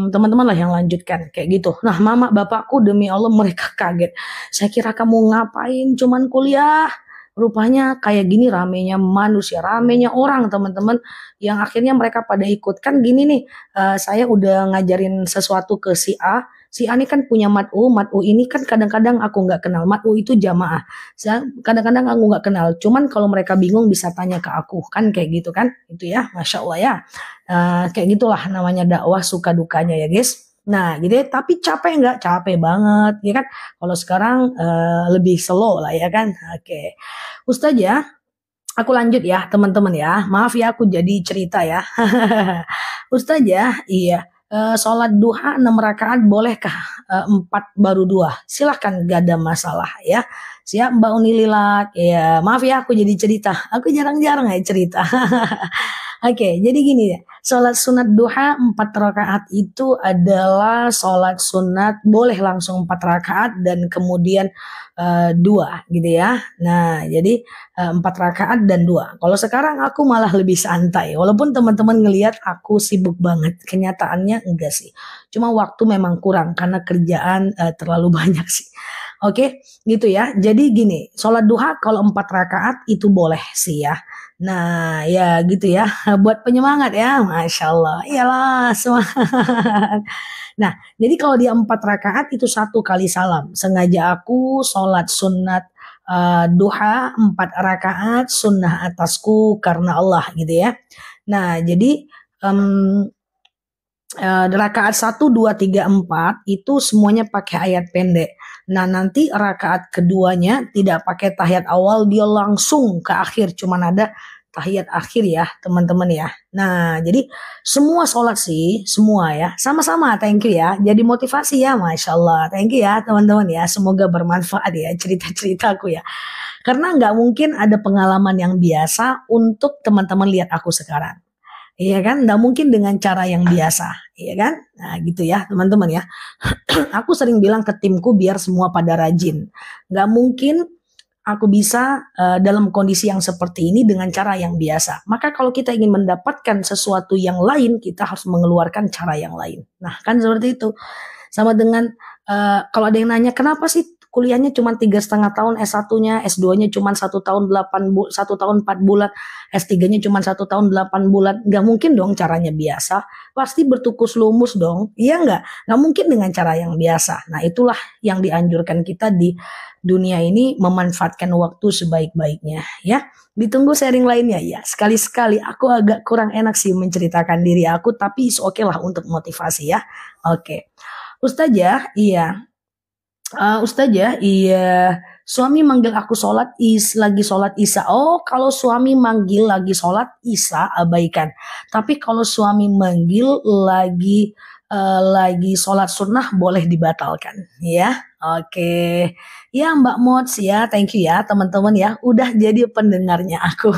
[SPEAKER 1] teman-teman lah yang lanjutkan kayak gitu. Nah, mama bapakku demi Allah mereka kaget. Saya kira kamu ngapain cuman kuliah. Rupanya kayak gini ramenya manusia, ramenya orang teman-teman. Yang akhirnya mereka pada ikut. Kan gini nih, saya udah ngajarin sesuatu ke si A. Si A ini kan punya mat'u. Mat'u ini kan kadang-kadang aku nggak kenal. Mat'u itu jamaah. Kadang-kadang aku nggak kenal. Cuman kalau mereka bingung bisa tanya ke aku. Kan kayak gitu kan. Itu ya, Masya Allah ya. Kayak gitulah namanya dakwah suka dukanya ya guys. Nah gitu ya, tapi capek nggak? Capek banget ya kan. Kalau sekarang lebih slow lah ya kan. Oke. Ustaz ya, aku lanjut ya teman-teman ya. Maaf ya aku jadi cerita ya. Ustaz ya, iya. Sholat duha 6 rakaat bolehkah 4 baru 2? Silahkan gak ada masalah ya. Siap Mbak Unililak. Ya, maaf ya aku jadi cerita. Aku jarang-jarang ya cerita. Oke, jadi gini ya. Sholat sunat duha 4 rakaat itu adalah sholat sunat boleh langsung 4 rakaat dan kemudian 2 gitu ya. Nah, jadi 4 rakaat dan 2. Kalau sekarang aku malah lebih santai. Walaupun teman-teman ngelihat aku sibuk banget. Kenyataannya enggak sih. Cuma waktu memang kurang karena kerjaan terlalu banyak sih. Oke, gitu ya. Jadi gini, sholat duha kalau 4 rakaat itu boleh sih ya. Nah, ya gitu ya. Buat penyemangat ya, Masya Allah. Iyalah, semangat. Nah, jadi kalau dia 4 rakaat itu 1 kali salam. Sengaja aku sholat sunat duha 4 rakaat sunnah atasku karena Allah gitu ya. Nah, jadi rakaat 1, 2, 3, 4 itu semuanya pakai ayat pendek. Nah nanti rakaat keduanya tidak pakai tahiyat awal, dia langsung ke akhir, cuman ada tahiyat akhir ya teman-teman ya. Nah jadi semua sholat sih, semua ya, sama-sama thank you ya, jadi motivasi ya Masya Allah, thank you ya teman-teman ya, semoga bermanfaat ya cerita-ceritaku ya. Karena nggak mungkin ada pengalaman yang biasa untuk teman-teman lihat aku sekarang. Iya kan, nggak mungkin dengan cara yang biasa, iya kan? Nah gitu ya teman-teman ya. Aku sering bilang ke timku biar semua pada rajin. Nggak mungkin aku bisa dalam kondisi yang seperti ini dengan cara yang biasa. Maka kalau kita ingin mendapatkan sesuatu yang lain, kita harus mengeluarkan cara yang lain. Nah, kan seperti itu. Sama dengan kalau ada yang nanya, kenapa sih kuliahnya cuma 3,5 tahun, S1-nya, S2-nya cuma 1 tahun 4 bulan, S3-nya cuma 1 tahun 8 bulan. Nggak mungkin dong caranya biasa. Pasti bertukus lumus dong. Iya nggak? Nggak mungkin dengan cara yang biasa. Nah, itulah yang dianjurkan kita di dunia ini, memanfaatkan waktu sebaik-baiknya ya. Ditunggu sharing lainnya ya. Sekali-sekali aku agak kurang enak sih menceritakan diri aku, tapi oke lah untuk motivasi ya. Oke. Ustazah, iya. Ustazah, iya. Suami manggil aku lagi sholat isya. Oh, kalau suami manggil lagi sholat isya, abaikan. Tapi kalau suami manggil lagi sholat sunnah, boleh dibatalkan ya. Oke. Ya Mbak Mods ya, thank you ya teman-teman ya. Udah jadi pendengarnya aku.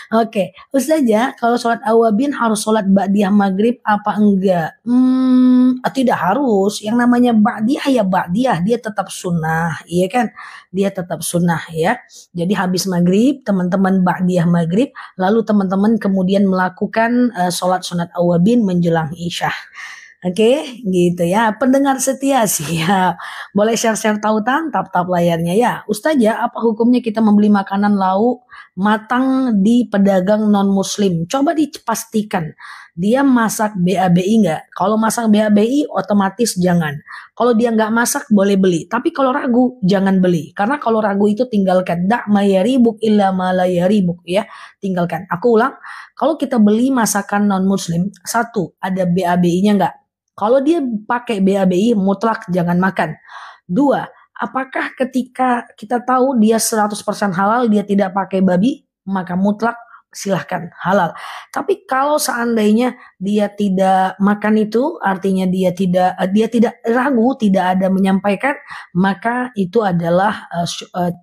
[SPEAKER 1] Oke, Ustazah, kalau sholat awabin harus sholat ba'diyah maghrib apa enggak? Tidak harus. Yang namanya ba'diyah ya ba'diyah, dia tetap sunnah, iya kan? Dia tetap sunnah ya. Jadi habis maghrib, teman-teman ba'diyah maghrib, lalu teman-teman kemudian melakukan sholat sunat awabin menjelang isya. Oke, gitu ya. Pendengar setia sih ya. Boleh share-share tautan, tap-tap layarnya ya. Ustazah, apa hukumnya kita membeli makanan lauk matang di pedagang non-muslim? Coba dipastikan dia masak BABI nggak? Kalau masak BABI otomatis jangan. Kalau dia nggak masak boleh beli. Tapi kalau ragu jangan beli. Karena kalau ragu itu tinggalkan. Da' ma yaribuk illa ma la yaribuk ya. Tinggalkan. Aku ulang. Kalau kita beli masakan non-muslim, satu, ada BABI-nya nggak? Kalau dia pakai BABI mutlak jangan makan. Dua, apakah ketika kita tahu dia 100% halal, dia tidak pakai babi, maka mutlak silahkan halal. Tapi kalau seandainya dia tidak makan itu, artinya dia tidak ragu, tidak ada menyampaikan, maka itu adalah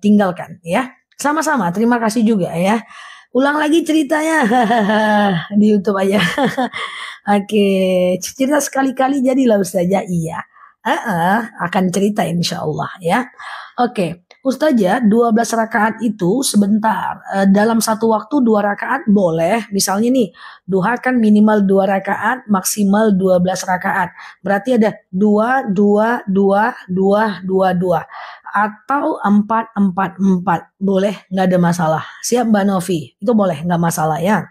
[SPEAKER 1] tinggalkan ya. Sama-sama, terima kasih juga ya. Ulang lagi ceritanya di YouTube aja. Oke, cerita sekali-kali jadilah Ustazah. Iya. Akan cerita insya Allah ya. Oke, Ustazah, 12 rakaat itu sebentar. Dalam satu waktu 2 rakaat boleh. Misalnya nih, duha kan minimal 2 rakaat, maksimal 12 rakaat. Berarti ada 2, 2, 2, 2, 2, 2. Atau 4, 4, 4. Boleh, nggak ada masalah. Siap Mbak Novi? Itu boleh, nggak masalah ya.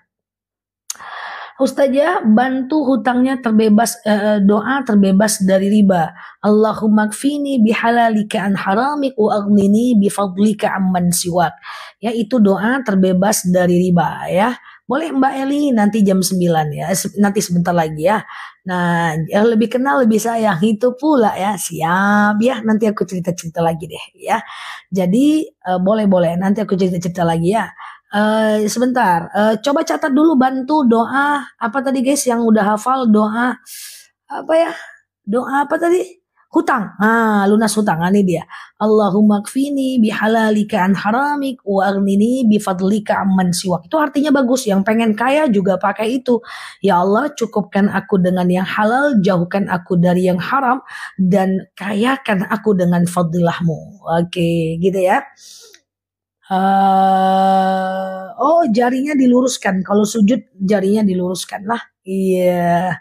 [SPEAKER 1] Ustazah, bantu hutangnya terbebas, doa terbebas dari riba. Allahumma kfini bihalalika an haramik wa aghnini bifadlika amman siwak. Ya, itu doa terbebas dari riba ya. Boleh Mbak Eli nanti jam 9 ya. Nanti sebentar lagi ya. Nah, yang lebih kenal lebih sayang itu pula ya. Siap ya, nanti aku cerita-cerita lagi deh ya. Jadi boleh-boleh nanti aku cerita-cerita lagi ya. Sebentar, coba catat dulu, bantu doa apa tadi guys yang udah hafal doa apa ya? Doa apa tadi? Hutang. Lunas hutang. Ini dia. Allahumma kfini bihalalika an haramik wa aghnini bifadlika amman siwak. Itu artinya bagus. Yang pengen kaya juga pakai itu. Ya Allah, cukupkan aku dengan yang halal, jauhkan aku dari yang haram, dan kayakan aku dengan fadilahmu. Oke, gitu ya. Jarinya diluruskan. Kalau sujud jarinya diluruskan lah. Iya.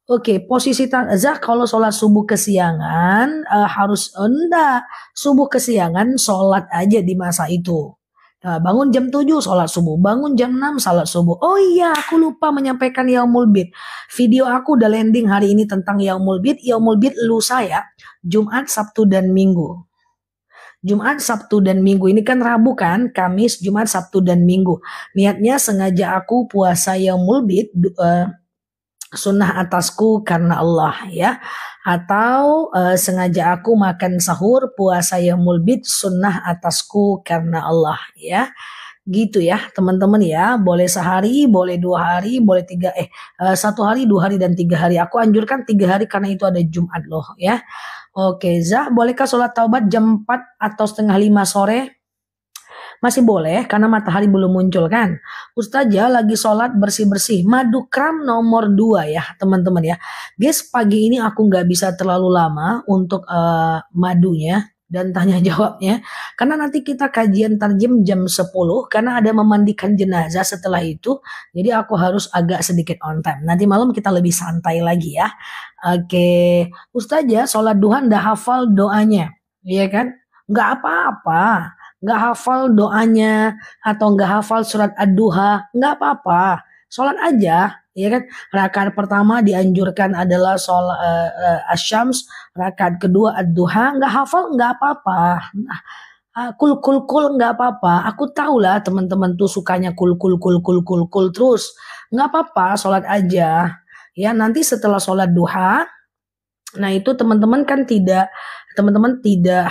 [SPEAKER 1] Oke, posisi Zah kalau sholat subuh kesiangan harus enggak. Subuh kesiangan sholat aja di masa itu. Nah, bangun jam 7 sholat subuh, bangun jam 6 sholat subuh. Oh iya, aku lupa menyampaikan Yaumul Bid. Video aku udah landing hari ini tentang Yaumul Bid. Yaumul Bid lusa ya, Jumat, Sabtu, dan Minggu. Jumat, Sabtu, dan Minggu. Ini kan Rabu kan, Kamis, Jumat, Sabtu, dan Minggu. Niatnya sengaja aku puasa Yaumul Bid, sunnah atasku karena Allah ya. Atau sengaja aku makan sahur puasa Yaumul Bid, sunnah atasku karena Allah ya. Gitu ya teman-teman ya. Boleh sehari, boleh 2 hari, boleh 1 hari, 2 hari, dan 3 hari. Aku anjurkan 3 hari karena itu ada Jumat loh ya. Oke, Zah, bolehkah sholat taubat jam 4 atau setengah 5 sore? Masih boleh karena matahari belum muncul kan. Ustazah lagi sholat bersih-bersih. Madukram nomor 2 ya teman-teman ya. Guys, pagi ini aku nggak bisa terlalu lama untuk madunya. dan tanya jawabnya. Karena nanti kita kajian tarjem jam 10 karena ada memandikan jenazah setelah itu. Jadi aku harus agak sedikit on time. Nanti malam kita lebih santai lagi ya. Oke, Ustazah sholat duha ndak hafal doanya. Iya kan? Nggak apa-apa. Nggak hafal doanya atau nggak hafal surat ad-duha. Nggak apa-apa. Sholat aja. Ya kan? Rakaat pertama dianjurkan adalah sholat asyams, rakaat kedua ad-duha, nggak hafal nggak apa-apa. Nah, kul kul kul nggak apa-apa. Aku tahu lah teman-teman tuh sukanya kul kul kul kul kul kul terus. Nggak apa-apa, sholat aja. Ya nanti setelah sholat duha, nah itu teman-teman tidak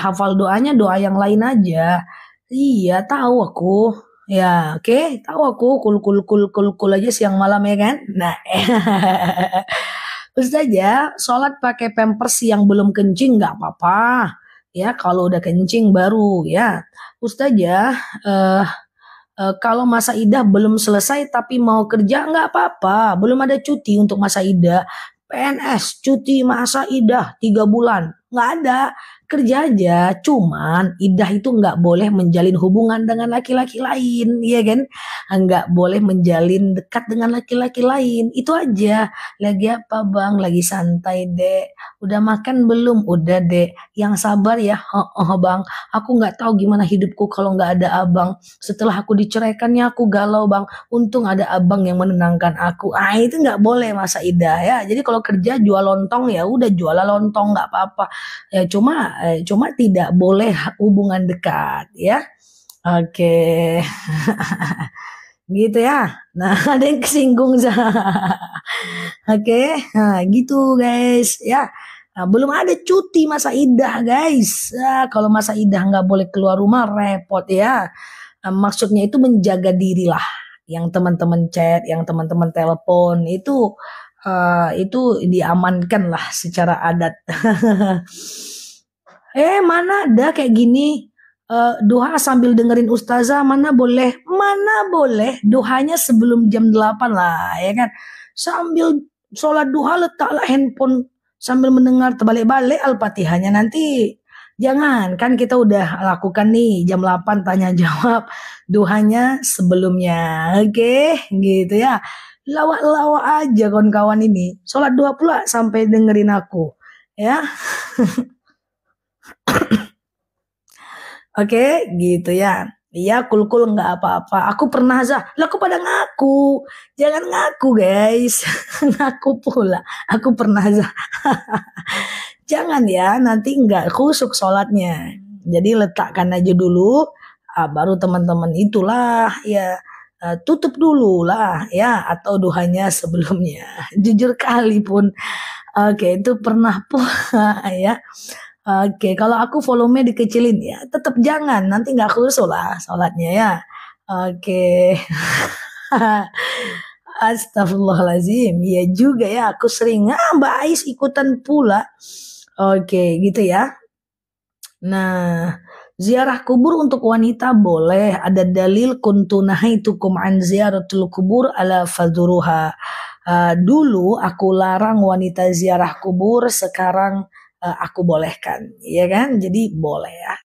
[SPEAKER 1] hafal doanya, doa yang lain aja. Iya tahu aku. Ya, oke, tahu aku kul kul kul kul kul aja siang malam ya kan? Nah, Ustazah, sholat pakai pampers yang belum kencing nggak apa-apa. Ya, kalau udah kencing baru ya. Ustazah, eh, kalau masa idah belum selesai tapi mau kerja nggak apa-apa. Belum ada cuti untuk masa idah. PNS, cuti masa idah 3 bulan. Nggak ada. Kerja aja. Cuman idah itu nggak boleh menjalin hubungan dengan laki-laki lain. Iya kan? Nggak boleh menjalin dekat dengan laki-laki lain. Itu aja. Lagi apa bang? Lagi santai dek. Udah makan belum? Udah dek. Yang sabar ya. Oh, oh bang. Aku nggak tahu gimana hidupku kalau nggak ada abang. Setelah aku diceraikannya aku galau bang. Untung ada abang yang menenangkan aku. Ah itu nggak boleh masa idah ya. Jadi kalau kerja jual lontong ya udah jualan lontong nggak apa-apa. Ya cuma tidak boleh hubungan dekat ya. Oke. Gitu ya. Nah, ada yang kesinggung. Oke. Nah, gitu guys ya. Nah, belum ada cuti masa idah guys. Kalau masa idah nggak boleh keluar rumah repot ya. Maksudnya itu menjaga diri lah. Yang teman-teman chat, yang teman-teman telepon itu diamankan lah secara adat. Mana ada kayak gini. Duha sambil dengerin ustazah mana boleh duhanya sebelum jam 8 lah ya kan, sambil sholat duha letaklah handphone sambil mendengar terbalik-balik al-fatihahnya. Nanti jangan, kan kita udah lakukan nih jam 8 tanya jawab, duhanya sebelumnya. Oke gitu ya, lawak-lawak aja kawan-kawan ini sholat duha pula sampai dengerin aku ya. Oke, gitu ya. Iya, kul-kul nggak apa-apa. Aku pernah lah aku pada ngaku. Jangan ngaku, guys. Ngaku pula. Aku pernah Jangan ya, nanti nggak khusuk sholatnya. Jadi letakkan aja dulu, baru teman-teman itulah ya tutup dulu lah ya, atau duhanya sebelumnya. Jujur kali pun, oke itu pernah pula ya. Oke, kalau aku volume dikecilin ya, tetap jangan, nanti nggak khusyuk lah sholatnya ya. Oke. Astagfirullahaladzim, iya juga ya, aku sering, Mbak Ais ikutan pula. Oke, gitu ya. Nah, ziarah kubur untuk wanita boleh, ada dalil kuntu nahaitukum an ziaratul kubur ala fadhuruha. Dulu aku larang wanita ziarah kubur, sekarang aku bolehkan, ya kan? Jadi boleh ya.